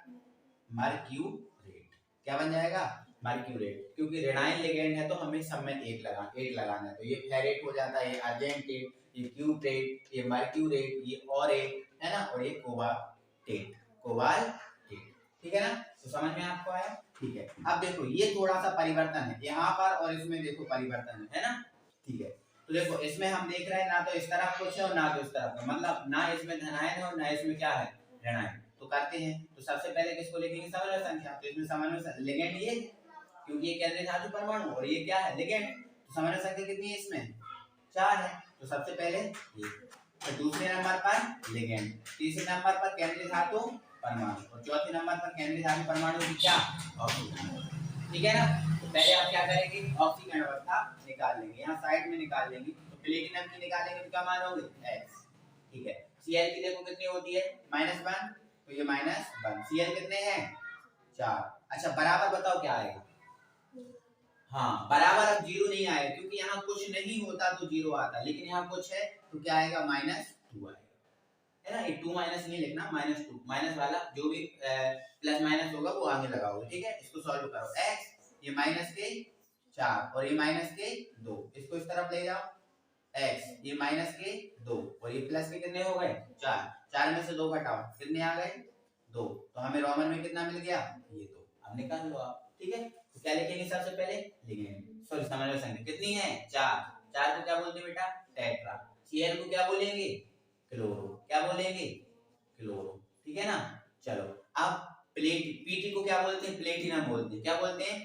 मर्क्यूरेट। क्या बन जाएगा, मर्क्यूरेट, क्योंकि ऋणायन लिगेंड है तो हमें सब में 8 लगाना है। तो ये फेरेट हो जाता है, ये अर्जेंटेट, ये क्यूप्रेट, ये मर्क्यूरेट, ये ऑरेट है ना, और ये कोबाल्टेट, ठीक है ना। तो समझ में आपको आया, ठीक है। अब देखो ये थोड़ा सा परिवर्तन है यहाँ पर और इसमें, देखो परिवर्तन है ना, ठीक है। तो देखो इसमें हम देख रहे हैं ना तो इस तरफ कुछ है और ना तो इस तरफ का, मतलब ना इसमें धनायन है और ना इसमें क्या है, ऋणायन। तो करते हैं, तो सबसे पहले किसको लिखेंगे, समन्वय संख्या। तो इसमें समन्वय लिगेंड ये, क्योंकि ये केंद्रीय धातु परमाणु और ये क्या है, लिगेंड। तो समन्वय संख्या कितनी है इसमें, 4 है। तो सबसे पहले ये, तो दूसरे नंबर पर लिगेंड, तीसरे नंबर पर केंद्रीय धातु परमाणु, और चौथे नंबर पर केंद्रीय धातु परमाणु की क्या, ऑक्सीकरण, ठीक है ना। तो पहले आप क्या करेंगे, ऑक्सीकरण अवस्था निकाल लेंगे, यहाँ साइड में निकाल लेंगे। तो प्लेटिनम की निकालेंगे तो क्या मान होगी, x, ठीक है। Cl की देखो कितनी होती है, -1, तो ये -1। Cl कितने हैं, 4। अच्छा बराबर बताओ क्या आएगा, हाँ बराबर अब 0 नहीं आएगा, क्योंकि यहाँ कुछ नहीं होता तो 0 आता, लेकिन यहाँ कुछ है तो क्या आएगा, -2 आएगा, है ना। ये 2 माइनस नहीं लिखना, -2, माइनस वाला जो भी प्लस माइनस होगा वो आगे लगाओगे, ठीक है। इसको सॉल्व करो, x ये -4 और ये -2, इसको इस तरफ ले जाओ, x ये -2 और ये प्लस के कितने हो गए, 4, 4 में से 2 घटाओ, कितने आ गए, 2। तो हमें रोमन में कितना मिल गया, ये 2। अब निकाल लो आप, ठीक है। तो क्या लिखेंगे सबसे पहले, लिगेंड, सॉरी समन्वय संख्या कितनी है, 4, 4 को क्या बोलते हैं बेटा, टेट्रा। Cl को क्या बोलेंगे, क्लोरो, क्या बोलेंगे, क्लोरो, ठीक है ना। चलो अब पीटी को क्या बोलते हैं, प्लेटिनम बोलते हैं। क्या बोलते हैं,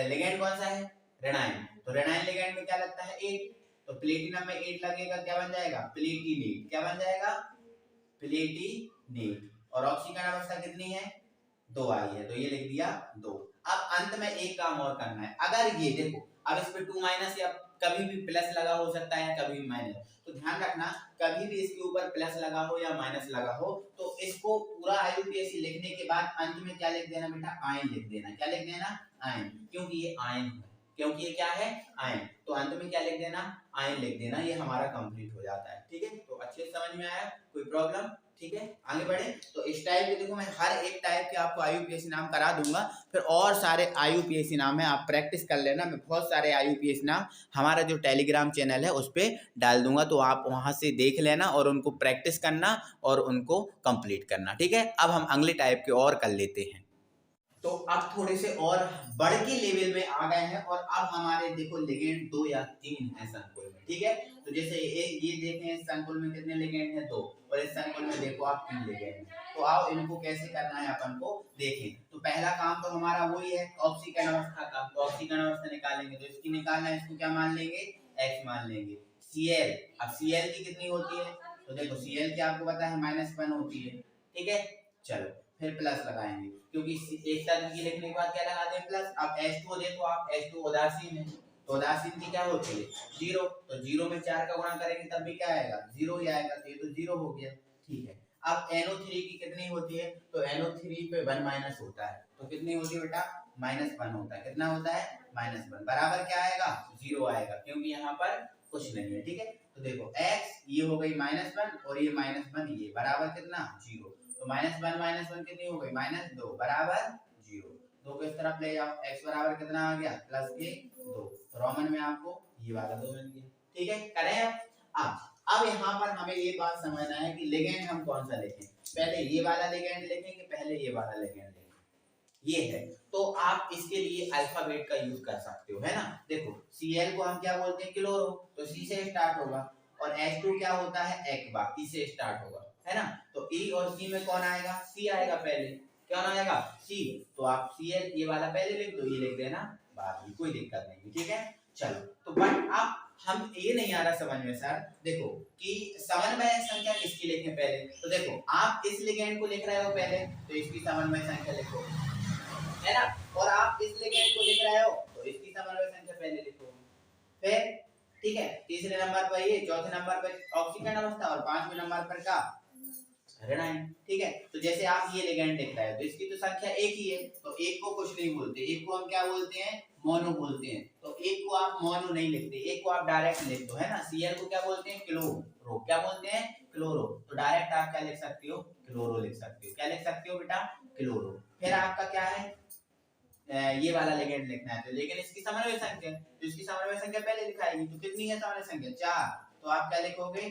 लिगेंड कौन सा है, ऋणायन, तो ऋणायन लिगेंड में क्या लगता है 8, तो प्लेटिनम में 8 लगेगा, क्या बन जाएगा, प्लेटिनेट। क्या बन जाएगा, प्लेटिनेट। और ऑक्सीकरण अवस्था कितनी है, 2 आई है, तो ये लिख दिया 2। अब अंत में एक काम और करना है, अगर ये देखो अब इस पे 2 माइनस या कभी भी प्लस लगा हो सकता है, कभी भी माइनस, तो ध्यान रखना कभी भी इसके ऊपर प्लस लगा हो या माइनस लगा हो तो इसको पूरा आईयूपीएसी लिखने के बाद अंत में क्या लिख देना बेटा, आयन लिख देना। क्या लिख देना, आयन, क्योंकि ये आयन है, क्योंकि ये क्या है, आयन। तो अंत में क्या लिख देना, आयन लिख देना, ये हमारा कंप्लीट हो जाता है, ठीक है। तो अच्छे से समझ में आया, कोई प्रॉब्लम, ठीक है। आगे बढ़े, तो इस टाइप के देखो मैं हर एक टाइप के आपको आईयूपीएसी नाम करा दूंगा, फिर और सारे आईयूपीएसी नाम है आप प्रैक्टिस कर लेना। मैं बहुत सारे आईयूपीएसी नाम हमारा जो टेलीग्राम चैनल है उस पर डाल दूंगा, तो आप वहां से देख लेना और उनको प्रैक्टिस करना और उनको कंप्लीट करना, ठीक है। अब हम अगले टाइप के और कर लेते हैं। तो अब थोड़े से और बढ़ के लेवल में आ गए हैं और अब हमारे देखो लिगेंड 2 या 3 है संकुल में, ठीक है। तो जैसे ये देखें इस संकुल में कितने लिगेंड है, 2, और इस संकुल में देखो आप 3 लिगेंड है। तो आओ इनको कैसे करना है अपन को देखें। तो पहला काम तो हमारा वही है ऑक्सीकरण अवस्था का, तो ऑक्सीकरण अवस्था निकालेंगे, तो इसकी निकालना है, इसको क्या मान लेंगे, x मान लेंगे। Cl, अब Cl की कितनी होती है, तो देखो Cl की आपको पता है -1 होती है, ठीक है। चलो फिर प्लस लगाएंगे, क्योंकि एक साथ की लिखने के बाद क्या लगाते हैं प्लस। अब H2 देखो आप, H2 उदासीन है, तो उदासीन की क्या होती है 0, तो 0 में 4 का गुणा करेंगे तब भी क्या आएगा 0 ही आएगा, तो ये तो 0 हो गया, ठीक है। अब NO3 की कितनी होती है, तो NO3 पे 1 माइनस होता है, तो कितनी होती है बेटा -1 होता है। कितना होता है -1, बराबर क्या आएगा 0 आएगा, क्योंकि यहाँ पर कुछ नहीं है, ठीक है। तो देखो x ये हो गई -1 और ये -1 ये बराबर कितना 0, तो -1 कितनी हो गई -2 बराबर 0। दो को इस तरफ ले जाओ, x बराबर कितना आ गया +2, रोमन में आपको ये वाला 2 मिल गया, ठीक है। करें अब यहाँ पर हमें ये बात समझना है कि लिगेंड हम कौन सा लिखें, पहले ये वाला लिगेंड लिखेंगे, पहले ये वाला लिगेंड लिखेंगे, ये है। तो आप इसके लिए अल्फाबेट का यूज कर सकते हो, है ना। देखो Cl को हम क्या बोलते हैं क्लोरो, तो C से स्टार्ट होगा, और H2 क्या होता है एक्वा, E से स्टार्ट होगा, है ना। तो E और C में कौन आएगा, C आएगा पहले, कौन आएगा C, तो आप Cl ये वाला पहले लिख दो, ये लिख देना बाद में, कोई दिक्कत नहीं, ठीक है। चलो तो बट अब हम ये नहीं आ रहा समझ में सर, देखो कि समन्वय संख्या किसकी लिखें पहले, तो देखो आप इस लिगेंड को लिख रहे हो पहले, तो इसकी समन्वय संख्या लिखो, है ना। और आप इस लिगेंड को लिख रहे हो तो इसकी समन्वय संख्या पहले लिखो, फिर ठीक है। तीसरे नंबर पर ये, चौथे नंबर पर ऑक्सीजन अवस्था, और पांचवें नंबर पर का ऋणायन, ठीक है। तो जैसे आप ये लिगेंड लिख रहे हो तो इसकी तो संख्या एक ही है, तो एक को कुछ नहीं बोलते, एक को हम क्या बोलते हैं मोनो बोलते हैं, तो एक को आप मोनो नहीं लिखते, एक को आप डायरेक्ट लिख दो, है ना। Cl को क्या बोलते हैं क्लोरो, क्या बोलते हैं क्लोरो, तो डायरेक्ट आप क्या लिख सकते हो क्लोरो लिख सकते हो, क्या लिख सकते हो बेटा क्लोरो। फिर आपका क्या है ये वाला लिगेंड लिखना है, तो लेकिन इसकी समन्वय संख्या, तो इसकी समन्वय संख्या पहले लिखाएगी, तो कितनी है समन्वय संख्या 4, तो आप क्या लिखोगे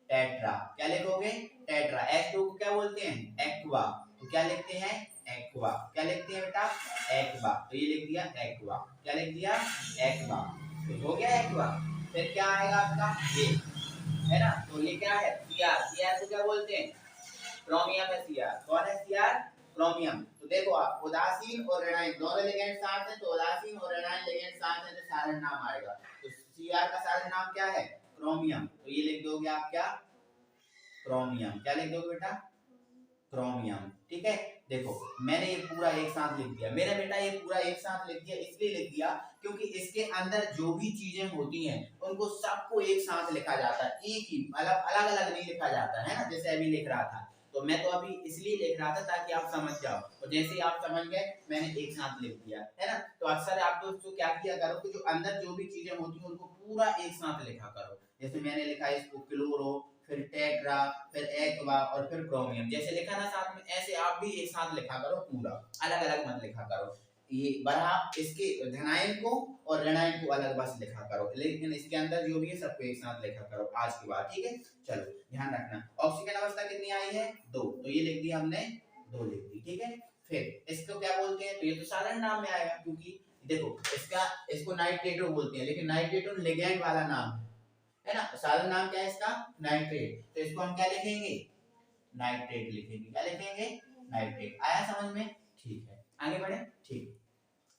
टेट्रा, क्या लिखोगे टेट्रा। H2 को क्या बोलते हैं एक्वा, तो क्या लिखते हैं एक्वा, क्या लिखते हैं बेटा एक्वा, तो ये लिख दिया एक्वा, क्या लिख दिया एक्वा, तो हो गया एक्वा। फिर क्या आएगा आपका ये, है ना, तो ये क्या है Cr, Cr को क्या बोलते हैं क्रोमियम है Cr, कौन है Cr क्रोमियम। तो देखो आप उदासीन और ऋणायन दोनों लिगेंड साथ हैं, तो उदासीन और ऋणायन लिगेंड साथ हैं तो साधारण नाम आएगा, तो Cr का साधारण नाम क्या है क्रोमियम, तो ये लिख दोगे आप क्या क्रोमियम, क्या लिख दोगे बेटा क्रोमियम, ठीक है। देखो मैंने ये पूरा एक साथ लिख दिया, मेरा बेटा ये पूरा एक साथ लिख दिया, इसलिए लिख दिया क्योंकि इसके अंदर जो भी चीजें होती हैं उनको सबको एक साथ लिखा जाता है, एक ही अलग अलग नहीं लिखा जाता है ना, जैसे अभी लिख रहा था, तो मैं तो अभी इसलिए लिख रहा था ताकि आप समझ जाओ, और जैसे ही आप समझ गए मैंने एक साथ लिख दिया, है ना। तो अक्सर आप दोस्तों क्या किया करो कि जो अंदर जो भी चीजें होती हैं उनको पूरा एक साथ लिखा करो, जैसे मैंने लिखा है इसको क्लोरो, फिर टेट्रा, फिर एक्वा और फिर क्रोमियम, जैसे लिखा ना साथ में, ऐसे आप भी एक साथ लिखा करो, पूरा अलग अलग मत लिखा करो, ये बड़ा इसके धनायन को और ऋणायन को अलग बस लिखा करो, लेकिन इसके अंदर जो भी है सबको एक साथ लिखा करो आज के बाद, ठीक है। चलो ध्यान रखना, ऑक्सीजन अवस्था कितनी आई है 2, तो ये लिख दिया हमने 2 लिख दी, ठीक है। फिर इसको क्या बोलते हैं, तो ये तो साधारण नाम में आएगा, क्योंकि देखो इसको नाइट्रेटो बोलते हैं, लेकिन नाइट्रेटो लिगेंड वाला नाम है ना, साधारण नाम क्या है इसका नाइट्रेट, तो इसको हम क्या लिखेंगे नाइट्रेट लिखेंगे, क्या लिखेंगे नाइट्रेट। आया समझ में, ठीक है आगे बढ़े, ठीक।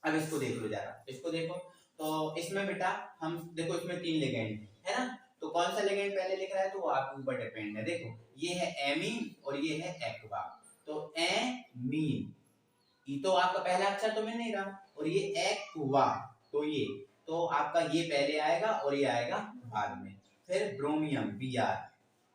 अब इसको देख लो जरा, इसको देखो, तो इसमें बेटा हम देखो इसमें 3 लिगेंड है ना, तो कौन सा लिगेंड पहले लिख रहा है तो वो आपके ऊपर डिपेंड है। देखो ये है एमीन और ये है एक्वा, तो एमीन ये तो आपका पहला अक्षर तो मिल नहीं रहा, और ये एक्वा, तो ये तो आपका ये पहले आएगा और ये आएगा बाद में। फिर ब्रोमियम Br,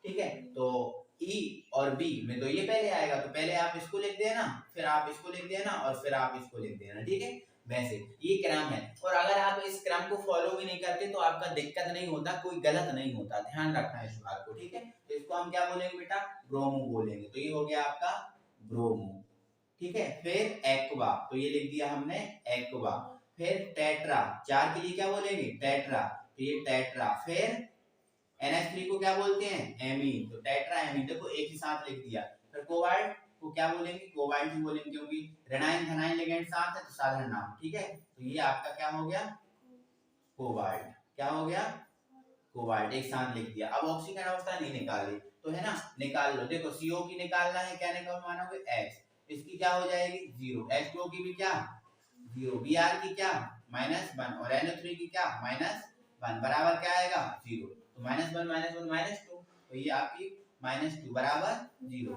ठीक है, तो E और B में तो ये पहले आएगा, तो पहले आप इसको लिख देना, फिर आप इसको लिख देना और फिर आप इसको लिख देना, ठीक है। वैसे ये क्रम है, और अगर आप इस क्रम को फॉलो भी नहीं करते तो आपका दिक्कत नहीं होता, कोई गलत नहीं होता, ध्यान रखना इस बात को, ठीक है। तो इसको हम क्या बोलेंगे बेटा ब्रोमो बोलेंगे, तो ये हो गया आपका ब्रोमो, ठीक है। फिर एक्वा, तो ये लिख दिया हमने एक्वा। फिर टेट्रा, 4 के लिए क्या बोलेंगे टेट्रा, तो ये टेट्रा। फिर NH3 को क्या बोलते हैं एमीन, तो टेट्रा एमीन, देखो एक ही साथ लिख दिया। फिर कोबाल्ट को क्या बोलेंगे कोबाल्ट ही बोलेंगे, क्योंकि ऋणायन धनायन लिगेंड साथ है तो साधारण नाम, ठीक है। तो ये आपका क्या हो गया कोबाल्ट, क्या हो गया कोबाल्ट, एक साथ लिख दिया। अब ऑक्सीजन अवस्था नहीं निकाली तो है ना, निकाल लो, देखो CO की निकालना है, क्या निकाल मानोगे X, इसकी क्या हो जाएगी 0, H2O की भी क्या 0, Br की क्या -1 और NO3 की क्या -1, बराबर क्या आएगा 0, तो -1 -1 -2, तो ये आपकी -2 बराबर 0,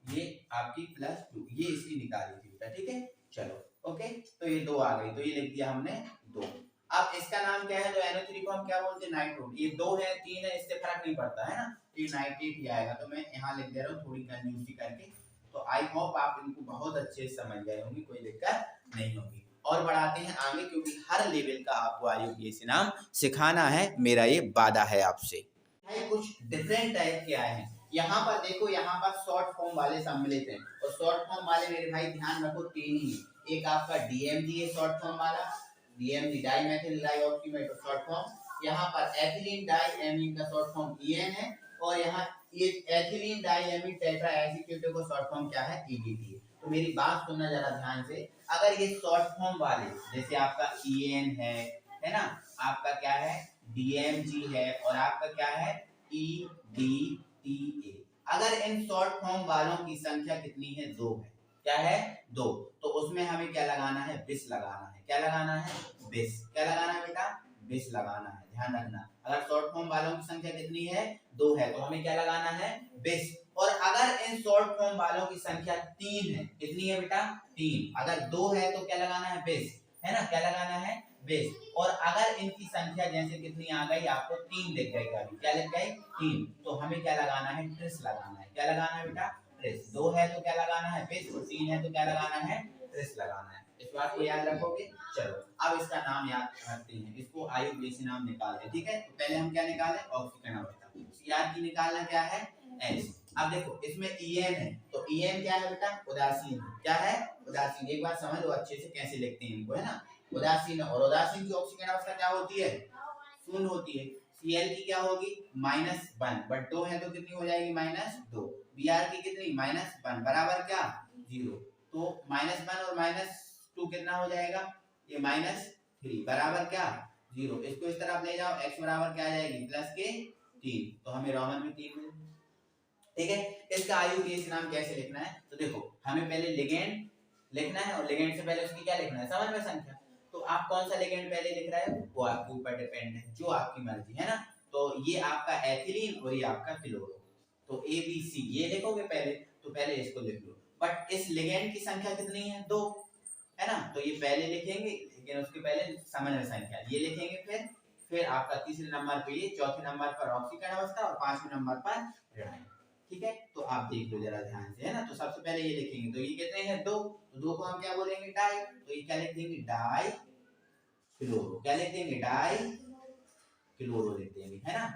ये आपकी +2, ये इसकी निकाली थी बेटा, ठीक है। चलो ओके, तो ये 2 आ गई, तो ये लिख दिया हमने 2। अब इसका नाम क्या है, तो NO3 को हम क्या बोलते हैं, नाइट्रोट। ये 2 है 3 है, इससे फर्क नहीं पड़ता है ना, तो ये नाइट्रेट ही आएगा। तो मैं यहाँ लिख दे रहा हूँ थोड़ी कंजूसी करके। तो आई होप आप इनको बहुत अच्छे से समझ गए होंगे, कोई दिक्कत नहीं होगी। और बढ़ाते हैं आगे, क्योंकि हर लेवल का आपको IUPAC नाम सिखाना है, मेरा ये वादा है आपसे। कुछ डिफरेंट टाइप के आए हैं। यहाँ पर देखो, यहाँ पर शॉर्ट फॉर्म वाले सम्मिलित हैं, और शॉर्ट फॉर्म वाले मेरे भाई ध्यान रखो 3 ही है। एक आपका DMG है शॉर्ट फॉर्म वाला, DMG डाइमेथिल डाइऑक्सीमेट शॉर्ट फॉर्म। यहाँ पर एथिलीन डाइएमीन का शॉर्ट फॉर्म EN है, और यहाँ ये एथिलीन डाइएमीन टेट्रा एसीटेट का शॉर्ट फॉर्म क्या है, EDT है। तो मेरी बात सुनना जरा ध्यान से। अगर ये शॉर्ट फॉर्म वाले जैसे आपका EN है ना, आपका क्या है DMG है, और आपका क्या है EDTA, अगर इन शॉर्ट फॉर्म वालों की संख्या कितनी है, 2 है। क्या है, 2। तो उसमें हमें क्या लगाना है, बिस लगाना है। क्या लगाना है, बिस। क्या लगाना है बेटा, बिस लगाना है, ध्यान रखना। अगर शॉर्ट फॉर्म वालों की संख्या कितनी है, 2 है, तो हमें क्या लगाना है, बिस। और अगर इन शॉर्ट फॉर्म वालों की संख्या 3 है, कितनी है बेटा, 3, अगर 2 है तो क्या लगाना है, बिस, है ना, क्या लगाना है, बिस। और अगर इनकी संख्या जैसे कितनी आ गई, आपको 3 दिख गई, क्या लिख गई, 3, तो हमें क्या लगाना है, ट्रिस लगाना है। क्या लगाना है बेटा, ट्रिस। 2 है तो क्या लगाना है, बिस, और 3 है तो क्या लगाना है, ट्रिस लगाना है। इस बात को याद रखोगे। चलो अब इसका नाम याद रखते हैं, इसको IUPAC नाम निकालते हैं, ठीक है। तो पहले हम क्या निकालें, ऑक्सीजन अवस्था। CR की निकालना क्या है, H। अब देखो इसमें EN है, तो EN क्या है बेटा, उदासीन। क्या है, उदासीन। एक बात समझ लो अच्छे से कैसे लिखते हैं इनको, है ना, उदासीन। और उदासीन की ऑक्सीजन अवस्था क्या होती है, शून्य होती है। Cl की क्या होगी, -1, बट 2 है तो कितनी हो जाएगी, -2। Br की कितनी, -1 बराबर क्या, 0। तो -1 और -2 कितना हो जाएगा, ये -3 बराबर क्या, 0। इसको इस तरफ ले जाओ, x बराबर क्या आ जाएगी, +3, तो हमें रोमन में 3 मिल। ठीक है। इसका IUPAC नाम कैसे लिखना है, तो देखो हमें पहले लिगेंड लिखना है, और लिगेंड से पहले उसकी क्या लिखना है, समझ में संख्या। तो आप कौन सा लिगेंड पहले लिख रहे हो, वो आपके ऊपर डिपेंड है, जो आपकी मर्जी है ना। तो ये आपका एथिलीन और ये आपका क्लोरो, तो ABC ये लिखोगे पहले, तो पहले इसको लिख लो। बट इस लिगेंड की संख्या कितनी है, 2, है ना, तो ये पहले लिखेंगे, लेकिन उसके पहले समझ में संख्या ये लिखेंगे। फिर आपका तीसरे नंबर पे ये, चौथे नंबर पर ऑक्सीकरण अवस्था, और 5वें नंबर पर ऋणायन। ठीक है, तो आप देख लो जरा ध्यान से, है ना। तो सबसे पहले ये लिखेंगे, तो ये कितने हैं, 2, तो 2 को हम क्या बोलेंगे, डाई। तो ये क्या लिख देंगे, डाई क्लोरो। क्या लिख देंगे, डाई क्लोरो लिख देंगे, है ना।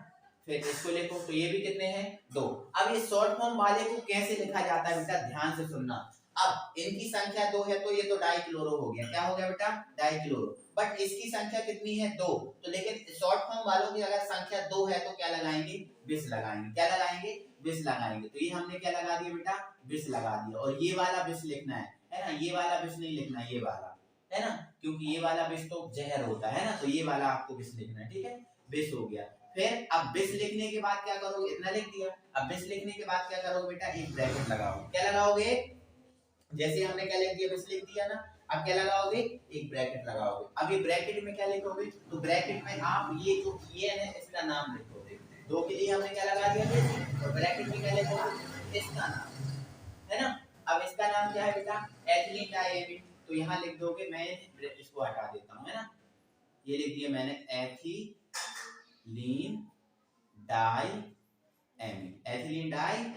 फिर इसको लिखो, तो ये भी कितने हैं, 2। अब ये शॉर्ट फॉर्म वाले को कैसे लिखा जाता है बेटा, ध्यान से सुनना। अब इनकी संख्या 2 है, तो ये तो डाई क्लोरो हो गया। क्या हो गया बेटा, डाई क्लोरो। बट इसकी संख्या कितनी है, 2, तो लेकिन शॉर्ट फॉर्म वालों की अगर संख्या 2 है तो क्या लगाएंगे, बिस लगाएंगे। क्या लगाएंगे, बिस लगाएंगे। तो ये हमने क्या लगा दिया बेटा, बिस लगा दिया। और ये वाला बिस लिखना है ना, ये वाला बिस नहीं लिखना, ये वाला, है ना, क्योंकि ये वाला बिस तो जहर होता है ना, तो ये वाला आपको बिस लिखना है, ठीक है। बिस हो गया। फिर अब बिस लिखने के बाद क्या करोगे, इतना लिख दिया। अब बिस लिखने के बाद क्या करोगे बेटा, एक ब्रैकेट लगाओगे। क्या लगाओगे, जैसे हमने क्या लिख दिया, बिस लिख दिया ना, अब क्या लगाओगे, एक ब्रैकेट लगाओगे। अब ये ब्रैकेट में क्या लिखोगे, तो ब्रैकेट में आप ये जो ये है इसका नाम लिखोगे। 2 के लिए हमने क्या लगा दिया, बिस, और ब्रैकेट में क्या लिखोगे, इसका नाम, है ना। अब इसका नाम क्या है बेटा, एथिलीन डाइएमीन। तो यहाँ लिख दोगे, मैं इसको हटा देता हूँ, है ना, ये लिख दिया मैंने, एथिलीन डाइएमीन, एथिलीन डाइएमीन,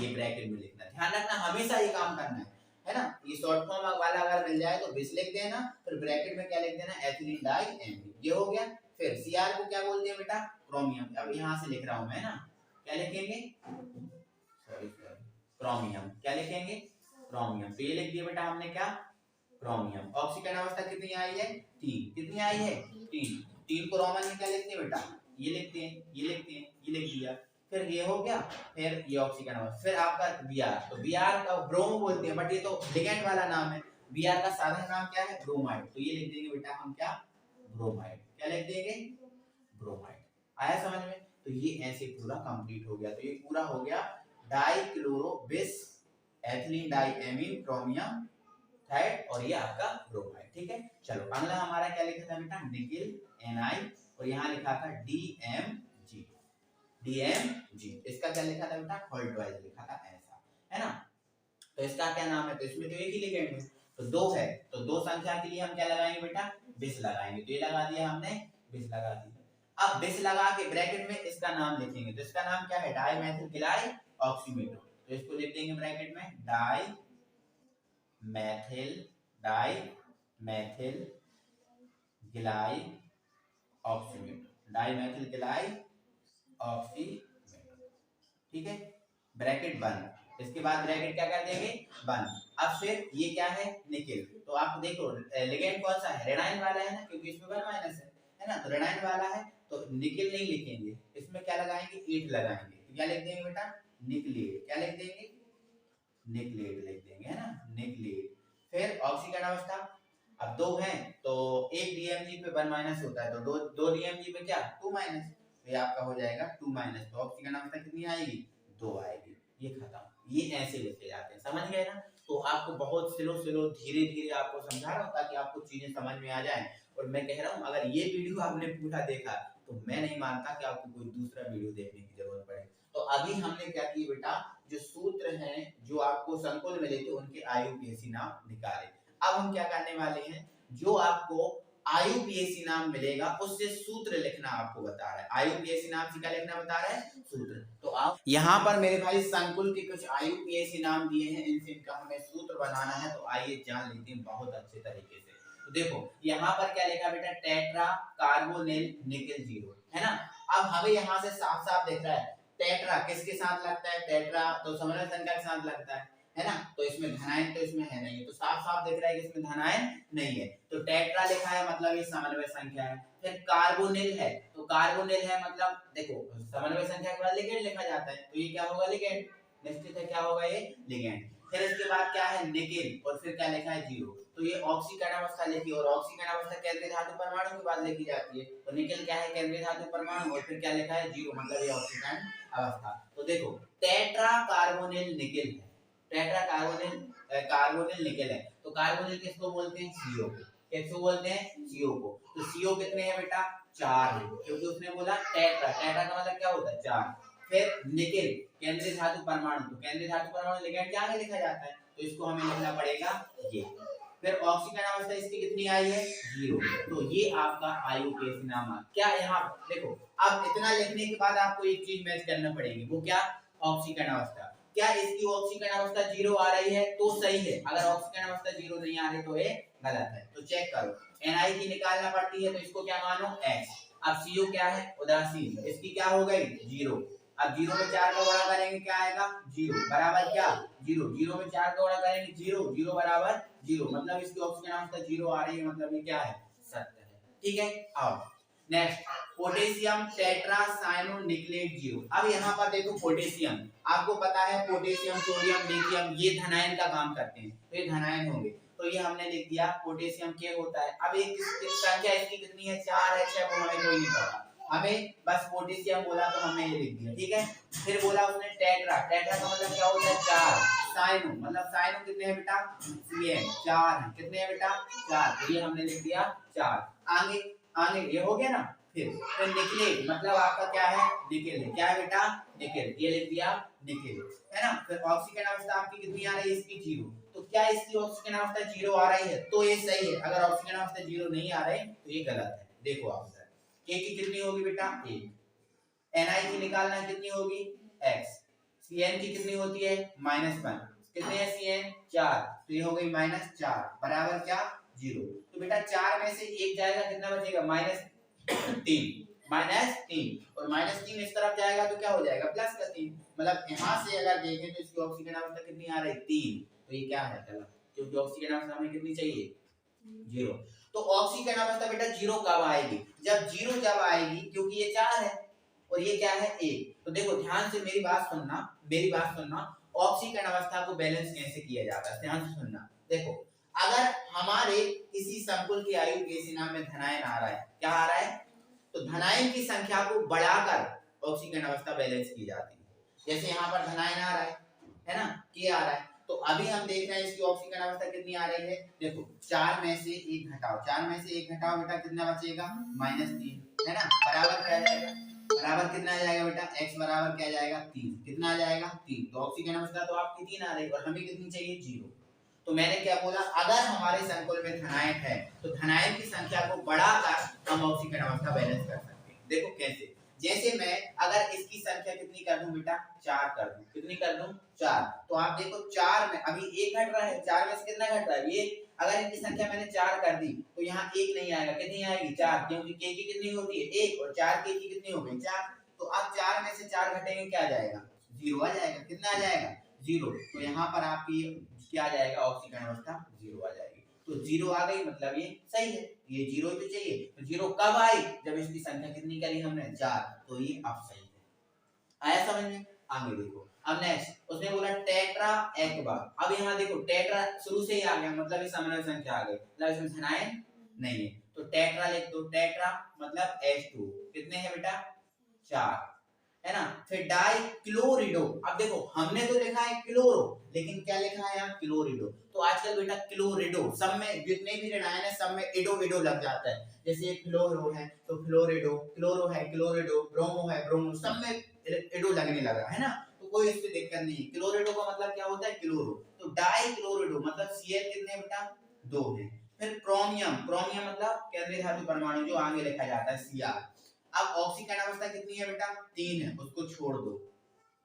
ये ब्रैकेट में लिखना। ध्यान रखना, हमेशा ये काम करना है ना। ये शॉर्ट फॉर्म वाला अगर मिल जाए तो बिस लिख देना, फिर ब्रैकेट में क्या लिख देना, एथिलीन डाइएमीन, ये हो गया। फिर Cr को क्या बोलते हैं बेटा, क्रोमियम। अब यहाँ से लिख रहा हूँ मैं ना, क्या लिखेंगे, सॉरी क्रोमियम। क्या लिखेंगे, क्रोमियम। तो ये लिख दिया बेटा हमने, क्या, क्रोमियम। ऑक्सीकरण अवस्था कितनी आई है, 3, कितनी आई है, 3। 3 को रोमन में क्या लिखते हैं बेटा, ये लिखते हैं, ये लिखते हैं, ये लिख दिया। फिर ये हो गया, फिर ये ऑक्सीकरण अवस्था। फिर आपका Br, तो Br का ब्रोमो बोलते हैं, बट ये तो लिगेंड वाला नाम है। Br का साधारण नाम क्या है, ब्रोमाइड। तो ये लिख देंगे बेटा हम, क्या, ब्रोमाइड। क्या लिख देंगे, ब्रोमाइड। आया समझ में। तो ये ऐसे पूरा कंप्लीट हो गया। तो ये पूरा हो गया, डाइक्लोरो बिस, एथिलीन डाइएमीन, क्रोमियम थाइड, और ये आपका ब्रोमाइड। ठीक है, चलो अगला हमारा क्या लिखा था बेटा, निकिल, Na, और यहाँ लिखा था DMG। DMG। इसका क्या लिखा था बेटा, होल्ट वाइज लिखा था ऐसा, है ना। तो इसका क्या नाम है, तो इसमें तो एक ही लिगेंड है, तो दो है, तो दो संख्या के लिए हम क्या लगाएंगे बेटा, बिस लगाएंगे। तो ये लगा दिया हमने, बिस लगा दिया। अब बिस लगा के ब्रैकेट में इसका नाम लिखेंगे, तो इसका नाम क्या है, डाइमेथिल गिलाय ऑक्सीमीटर। तो इसको लिख देंगे ब्रैकेट में डाइमेथिल गिलाय ऑक्सीमीटर, डाइमेथिल गिलाय ऑक्सीमीटर, ठीक है, ब्रैकेट बंद। इसके बाद ब्रैकेट क्या कर देंगे, बंद। अब फिर ये क्या है, निकेल। तो आप देखो लिगेंड कौन सा है, रेनाइन वाला है ना, क्योंकि इसमें 1 माइनस है ना, तो रेनाइन वाला है, तो निकेल नहीं लिखेंगे, इसमें क्या लगाएंगे, 8 लगाएंगे। तो क्या लिख देंगे बेटा, निकलेट। क्या लिख देंगे, निकलेट लिख देंगे, है ना, निकलेट। फिर ऑक्सीकरण अवस्था, अब दो हैं तो एक डीएमजी पे 1 माइनस होता है, तो दो डीएमजी पे क्या 2 माइनस, तो ये आपका हो जाएगा 2 माइनस। तो ऑक्सीकरण अवस्था कितनी आएगी, 2 आएगी। ये खत्म। ये ऐसे लिखे जाते हैं, समझ गए ना। तो आपको बहुत स्लो धीरे धीरे आपको समझा रहा हूँ ताकि आपको चीजें समझ में आ जाए। और मैं कह रहा हूँ अगर ये वीडियो आपने पूरा देखा तो मैं नहीं मानता कि आपको कोई दूसरा वीडियो देखने की जरूरत पड़े। तो अभी हमने क्या किया बेटा, जो सूत्र हैं जो आपको संकुल मिले थे उनके आईयूपीएसी नाम निकाले। अब हम क्या करने वाले हैं, जो आपको आईयूपीएसी नाम मिलेगा उससे सूत्र लिखना आपको बता रहा है। आईयूपीएसी नाम से क्या लिखना बता रहा है, सूत्र। तो आप यहाँ पर मेरे भाई संकुल के कुछ आईयूपीएसी नाम दिए हैं, इनसे इनका हमें सूत्र बनाना है। तो आइए जान लेते हैं बहुत अच्छे तरीके से। तो देखो यहाँ पर क्या लिखा बेटा, टेट्रा कार्बोनिल निकेल 0, है ना। अब हमें यहाँ से साफ साफ दिख रहा है टेट्रा किसके साथ लगता है, टेट्रा तो समन्वय संख्या के साथ लगता है ना। तो इसमें धनायन तो इसमें है नहीं, तो साफ साफ दिख रहा है कि इसमें धनायन नहीं है। तो टेट्रा लिखा है मतलब ये समन्वय संख्या है। फिर कार्बोनिल है, तो कार्बोनिल है मतलब देखो समन्वय संख्या के बाद लिगेंड लिखा जाता है, तो ये क्या होगा, लिगेंड। निश्चित है क्या होगा, ये लिगेंड। फिर इसके बाद क्या है, निकेल, और फिर क्या लिखा है 0। तो ये ऑक्सीकरण अवस्था लिखी, और ऑक्सीकरण अवस्था केंद्रीय धातु परमाणु के बाद लिखी जाती है। तो निकेल क्या है, केंद्रीय धातु परमाणु, और फिर क्या लिखा है 0, मतलब ये ऑक्सीकरण अवस्था। तो देखो टेट्रा कार्बोनिल निकेल है, टेट्रा कार्बोनिल निकेल है। तो कार्बोनिल किसको बोलते हैं, CO को। किसको बोलते हैं, CO को। तो CO कितने हैं बेटा, 4 है, क्योंकि उसने बोला टेट्रा, टेट्रा का मतलब क्या होता है, 4। फिर निकेल केंद्रीय धातु परमाणु, तो केंद्रीय धातु परमाणु लिगेंड क्या आगे लिखा जाता है, तो इसको हमें लिखना पड़ेगा ये। फिर ऑक्सीकरण अवस्था इसकी कितनी आई है, 0। तो ये आपका आईयूपीएसी नाम है। क्या यहाँ देखो, अब इतना लिखने के बाद आपको एक चीज मैच करना पड़ेगी, वो क्या, ऑक्सीकरण अवस्था। क्या इसकी ऑक्सीकरण अवस्था 0 आ रही है तो सही है, अगर ऑक्सीकरण अवस्था 0 नहीं आ रही तो ये गलत है। तो चेक करो, NI की निकालना पड़ती है, तो इसको क्या मानो, X। अब CO क्या है, उदासीन, इसकी क्या हो गई, 0। अब 0 में 4 का गुणा करेंगे क्या आएगा, 0 बराबर क्या, 0। 0 में 4 का गुणा करेंगे 0, 0 बराबर 0, मतलब इसकी ऑक्सीकरण अवस्था 0 आ रही है, मतलब ये क्या है, सत्य है। ठीक है। अब नेक्स्ट पोटेशियम टेट्रासाइनो निकलेट 0। अब यहाँ पर देखो पोटेशियम, आपको पता है पोटेशियम सोडियम लिथियम ये धनायन का काम करते हैं, तो ये धनायन होंगे, तो ये हमने लिख दिया पोटेशियम के होता है। अब एक संख्या इसकी कितनी है, 4 है, 6 को हमें कोई नहीं पता, हमें बस पोटेशियम बोला तो हमने ये लिख दिया, ठीक है। फिर बोला उसने टेट्रा, टेट्रा का मतलब क्या होता है, 4। साइनो मतलब साइनो कितने हैं बेटा, CN 4 है, कितने हैं बेटा, 4, तो ये हमने लिख दिया 4। आगे आगे ये हो गया ना। फिर निकेल मतलब आपका क्या है, निकेल है, क्या है बेटा, निकेल, ये लिख दिया निकेल, है ना। फिर ऑक्सीकरण अवस्था आपकी कितनी आ रही है, इसकी 0। तो क्या इसकी ऑक्सीकरण अवस्था 0 आ रही है तो ये सही है, अगर ऑक्सीकरण अवस्था 0 नहीं आ रही तो ये गलत है। देखो आप सर, K की कितनी होगी बेटा, 1। NI की निकालना कितनी होगी, X। CN की कितनी होती है, -1। कितने है CN, 4, तो ये हो गई -4 बराबर क्या, 0। तो बेटा 4 में से 1 जाएगा, कितना बचेगा, -3, और -3 इस तरफ जाएगा तो क्या हो जाएगा, +3। मतलब यहाँ से अगर देखें तो इसकी ऑक्सीकरण अवस्था कितनी आ रही है, 3, तो ये क्या है गलत, क्योंकि ऑक्सीकरण अवस्था हमें कितनी चाहिए, 0। तो ऑक्सीकरण अवस्था बेटा 0 कब आएगी, जब 0 जब आएगी, क्योंकि ये 4 है और ये क्या है, 1। तो देखो ध्यान से मेरी बात सुनना, ऑक्सीकरण अवस्था को बैलेंस कैसे किया जाता है, ध्यान से सुनना। देखो अगर हमारे किसी संकुल की आईयूपीएसी नाम में धनायन आ रहा है, क्या आ रहा है, तो धनायन की संख्या को बढ़ाकर ऑक्सीकरण अवस्था बैलेंस की जाती है। जैसे यहाँ पर धनायन आ रहा है ना, K आ रहा है, तो अभी हम देख रहे हैं इसकी ऑक्सीकरण अवस्था कितनी आ रही है, देखो 4 में से 1 घटाओ, 4 में से 1 घटाओ बेटा कितना बचेगा, -3, है ना, बराबर क्या जाएगा, बराबर कितना आ जाएगा बेटा, x बराबर क्या आ जाएगा 3, कितना आ जाएगा 3, तो ऑक्सीजन अवस्था तो आपकी 3 आ रही और हमें कितनी चाहिए 0। तो मैंने क्या बोला, अगर हमारे संकुल में धनायन है तो धनायन की संख्या को बढ़ाकर हम ऑक्सीजन अवस्था बैलेंस कर सकते हैं। देखो कैसे, जैसे मैं अगर इसकी संख्या कितनी कर दूं बेटा 4 कर दूं, कितनी कर दूं 4, तो आप देखो 4 में अभी 1 घट रहा है, 4 में से कितना घट रहा है ये, अगर इनकी संख्या मैंने 4 कर दी तो यहाँ 1 नहीं आएगा, कितनी आएगी 4, क्योंकि k की कितनी होती है 1 और 4 k की कितनी हो गई 4, तो अब 4 में से 4 घटेंगे क्या आ जाएगा 0 आ जाएगा, कितना आ जाएगा 0, तो यहाँ पर आपकी क्या आ जाएगा ऑक्सीजन अवस्था 0 आ जाएगी। तो 0 आ गई मतलब ये सही है, ये 0 ही तो चाहिए, तो 0 कब आई, जब इसकी संख्या कितनी करी हमने 4, तो ये अब सही है। आया समझ में, आगे देखो। अब नेक्स्ट उसने बोला टेट्रा एक्वा, अब यहाँ देखो टेट्रा शुरू से ही आ गया, मतलब ये समन्वय संख्या आ गई, मतलब इसमें धनायन नहीं है, तो टेट्रा लिख दो, टेट्रा मतलब H2, कितने हैं बेटा 4, है ना। फिर डाई क्लोरिडो, अब देखो हमने तो लिखा है क्लोरो, लेकिन क्या लिखा है यहाँ क्लोरिडो, तो आजकल बेटा क्लोरिडो सब में जितने भी ऋणायन है सब में इडो इडो लग जाता है, जैसे फ्लोरो है तो फ्लोरिडो, क्लोरो है क्लोरिडो, ब्रोमो है ब्रोमो, सब में इडो लगने लगा है ना, तो कोई इससे दिक्कत नहीं है। क्लोरिडो का मतलब क्या होता है क्लोरो, तो डाई क्लोरिडो मतलब Cl कितने बेटा 2 है। फिर क्रोमियम, क्रोमियम मतलब केंद्रीय धातु परमाणु जो आगे लिखा जाता है Cr, अब ऑक्सीकरण अवस्था कितनी है बेटा 3 है, उसको छोड़ दो,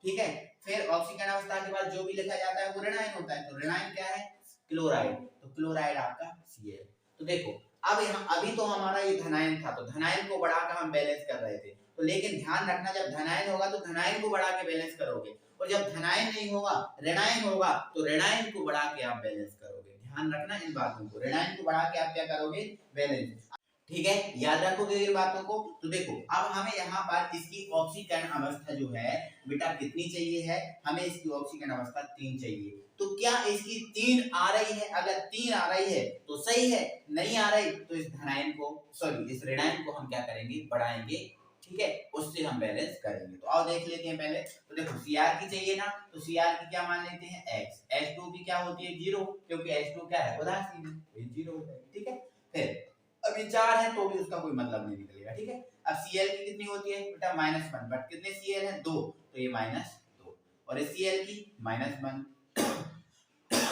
ठीक है। फिर ऑक्सीकरण अवस्था के बाद जो भी लिखा जाता है वो ऋणायन होता है, तो ऋणायन क्या है क्लोराइड, तो क्लोराइड आपका Cl। तो देखो अब यहाँ अभी तो हमारा ये धनायन था, तो धनायन को बढ़ाकर हम बैलेंस कर रहे थे, तो लेकिन ध्यान रखना जब धनायन होगा तो धनायन को बढ़ा के बैलेंस करोगे, और जब धनायन नहीं होगा ऋणायन होगा तो ऋणायन को बढ़ा के आप बैलेंस करोगे। ध्यान रखना इन बातों को, ऋणायन को बढ़ा के आप क्या करोगे बैलेंस, ठीक है, याद रखोगे इन बातों को। तो देखो अब हमें यहाँ पर इसकी ऑक्सीकरण अवस्था जो है बेटा कितनी चाहिए है, हमें इसकी ऑक्सीकरण अवस्था 3 चाहिए, तो क्या इसकी 3 आ रही है, अगर 3 आ रही है तो सही है, नहीं आ रही तो इस धनायन को सॉरी इस ऋणायन को हम क्या करेंगे बढ़ाएंगे, ठीक है, उससे हम बैलेंस करेंगे। तो आओ देख लेते हैं पहले, तो देखो Cr की चाहिए ना, तो Cr की क्या मान लेते हैं x, H2 की क्या होती है 0, क्योंकि H2 क्या है उदासीन है, तो ये 0 हो जाएगा, ठीक है। फिर अभी 4 है तो भी उसका कोई मतलब नहीं निकलेगा, ठीक है। अब Cl की कितनी होती है बेटा -1, बट कितने Cl है 2, तो ये -2, और इस Cl की -1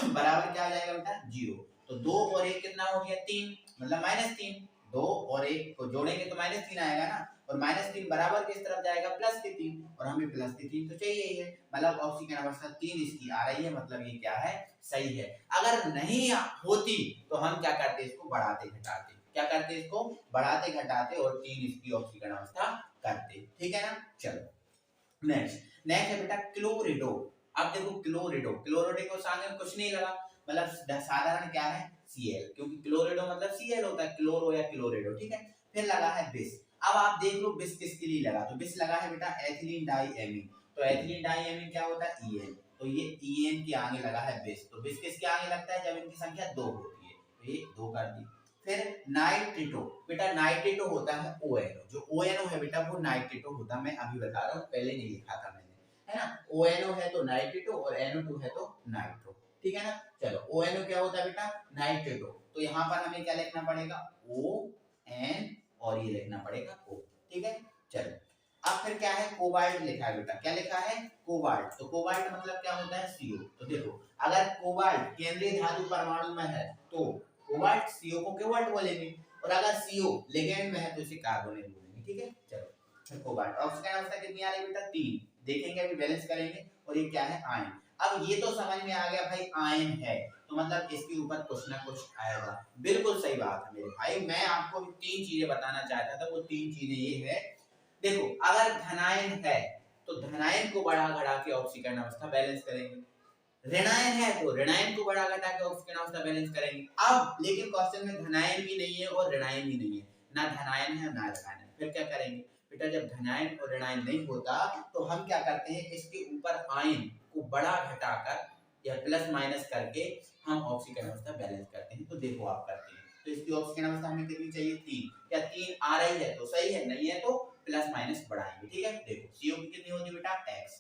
बराबर क्या आ जाएगा बेटा 0, तो 2 और 1 कितना हो गया 3, मतलब -3, 2 और 1 को जोड़ेंगे तो -3 आएगा ना, और -3 बराबर किस तरफ जाएगा +3, और हमें +3 तो चाहिए ही है, मतलब ऑक्सीजन अवस्था 3 इसकी आ रही है, मतलब ये क्या है सही है। अगर नहीं होती तो हम क्या करते इसको बढ़ाते घटाते, क्या करते इसको बढ़ाते घटाते और 3 इसकी ऑक्सीजन अवस्था करते, ठीक है ना। चलो नेक्स्ट है बेटा क्लोरिडो। अब देखो क्लोरिडो, क्लोरिडो को सामने कुछ नहीं लगा, मतलब साधारण क्या है Cl, क्योंकि क्लोरिडो मतलब Cl होता है, क्लोरो या क्लोरिडो, ठीक है। फिर लगा है बिस, अब आप देख लो बिस किसके लिए लगा, तो बिस लगा है बेटा एथिलीन डाइएमीन, तो एथिलीन डाइएमीन क्या होता है EN, तो ये EN के आगे लगा है बिस, तो बिस किसके आगे लगता है जब इनकी संख्या 2 होती है, तो ये 2 कर दी। फिर नाइट्रेटो, बेटा नाइट्रेटो होता है ONO, जो ONO है बेटा वो नाइट्रेटो होता है, मैं अभी बता रहा हूँ, पहले नहीं लिखा था मैंने, है ना। ONO है तो नाइट्रेटो और NO2 है तो नाइट्रो, ठीक है ना। चलो ONO क्या होता है बेटा नाइट्रेटो, तो यहाँ पर हमें क्या लिखना पड़ेगा ON और ये लिखना पड़ेगा O, ठीक है। चलो अब फिर क्या है कोबाल्ट लिखा है बेटा, क्या लिखा है कोबाल्ट, तो कोबाल्ट मतलब क्या होता है CO, तो देखो अगर कोबाल्ट केंद्रीय धातु परमाणु में है तो कोबाल्ट CO को कोबाल्ट बोलेंगे, और अगर CO लिगेंड में है तो इसे कार्बोनेट बोलेंगे, ठीक है। चलो फिर कोबाल्ट ऑक्सीजन अवस्था कितनी आ रही है बेटा 3, देखेंगे अभी बैलेंस करेंगे, और ये क्या है आयन। अब ये तो समझ में आ गया भाई आयन है तो मतलब इसके ऊपर कुछ ना कुछ आएगा, बिल्कुल सही बात है मेरे भाई, मैं आपको 3 चीजें बताना चाहता था, वो 3 चीजें ये है, देखो अगर धनायन है तो धनायन को बढ़ा घटा के ऑक्सीकरण अवस्था बैलेंस करेंगे, ऋणायन है तो ऋणायन को बढ़ा घटा के ऑक्सीजन अवस्था बैलेंस करेंगे। अब लेकिन क्वेश्चन में धनायन भी नहीं है और ऋणायन भी नहीं है, ना धनायन है ना ऋणायन है, फिर क्या करेंगे बेटा, जब धनायन और ऋणायन नहीं होता तो हम क्या करते हैं इसके ऊपर आयन को बढ़ा घटाकर या प्लस माइनस करके हम ऑक्सीजन अवस्था बैलेंस करते हैं। तो देखो आप करते हैं, तो इसकी ऑक्सीजन अवस्था हमें कितनी चाहिए 3, या 3 आ रही है तो सही है, नहीं है तो प्लस माइनस बढ़ाएंगे, ठीक है। देखो CO की कितनी होती है बेटा x,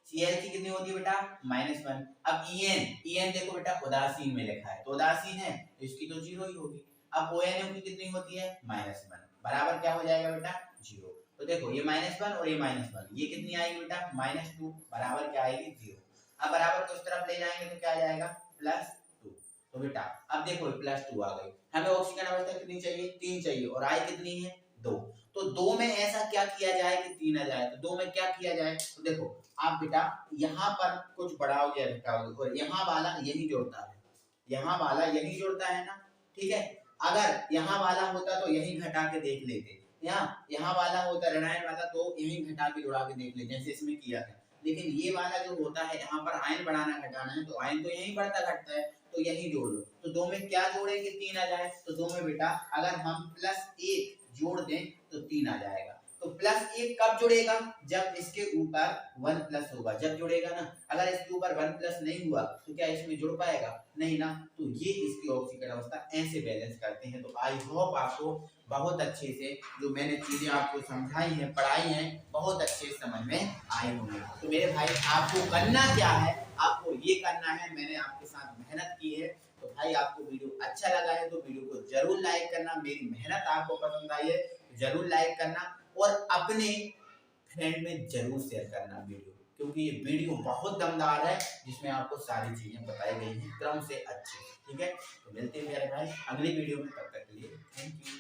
Cl की कितनी होती है बेटा -1, अब En देखो बेटा उदासीन में लिखा है, तो उदासीन है तो इसकी तो 0 ही होगी। अब ONO की कितनी होती है -1, बराबर क्या हो जाएगा बेटा 0, तो तो देखो ये -1 और ये -1, ये कितनी आएगी बेटा -2 बराबर क्या आएगी 0। अब बराबर को इस तरफ ले जाएंगे तो क्या आ जाएगा +2। तो बेटा अब देखो +2 आ गई, हमें ऑक्सीजन अवस्था कितनी चाहिए 3 चाहिए और आई कितनी है 2। तो 2 में ऐसा क्या किया जाए कि 3 आ जाए, तो 2 में क्या किया जाए, तो देखो आप बेटा यहाँ पर कुछ बढ़ाओगे या घटाओगे और यहाँ वाला यही जोड़ता है, यहाँ वाला यही जोड़ता है ना, ठीक है। अगर यहाँ वाला होता तो यही घटा के देख लेते, यहाँ वाला होता ऋणायन वाला तो यही घटा के जुड़ा के देख लेते जैसे इसमें किया था। लेकिन ये वाला जो होता है यहाँ पर आयन बढ़ाना घटाना है तो आयन तो यही बढ़ता घटता है, तो यही जोड़ लो। तो 2 में क्या जोड़ेंगे 3 आ जाए, तो 2 में बेटा अगर हम +1 जोड़ दें तो 3 आ जाएगा। तो +1 कब जुड़ेगा, जब इसके ऊपर 1+ होगा, जब जुड़ेगा ना। अगर इसके ऊपर 1+ नहीं हुआ तो क्या इसमें जुड़ पाएगा, नहीं ना। तो ये इसकी ऑक्सीकरण अवस्था ऐसे बैलेंस करते हैं। तो आई होप आपको बहुत अच्छे से जो मैंने चीजें आपको समझाई हैं पढ़ाई हैं बहुत अच्छे समझ में आई होंगी। तो मेरे भाई आपको करना क्या है, आपको ये करना है, मैंने आपके साथ मेहनत की है। तो भाई आपको वीडियो अच्छा लगा है तो वीडियो को जरूर लाइक करना, मेरी मेहनत आपको पसंद आई है तो जरूर लाइक करना और अपने फ्रेंड में जरूर शेयर करना वीडियो, क्योंकि ये वीडियो बहुत दमदार है जिसमें आपको सारी चीजें बताई गई हैं क्रम से अच्छी। ठीक है, तो मिलते हैं मेरे भाई अगली वीडियो में, तब तक के लिए थैंक यू।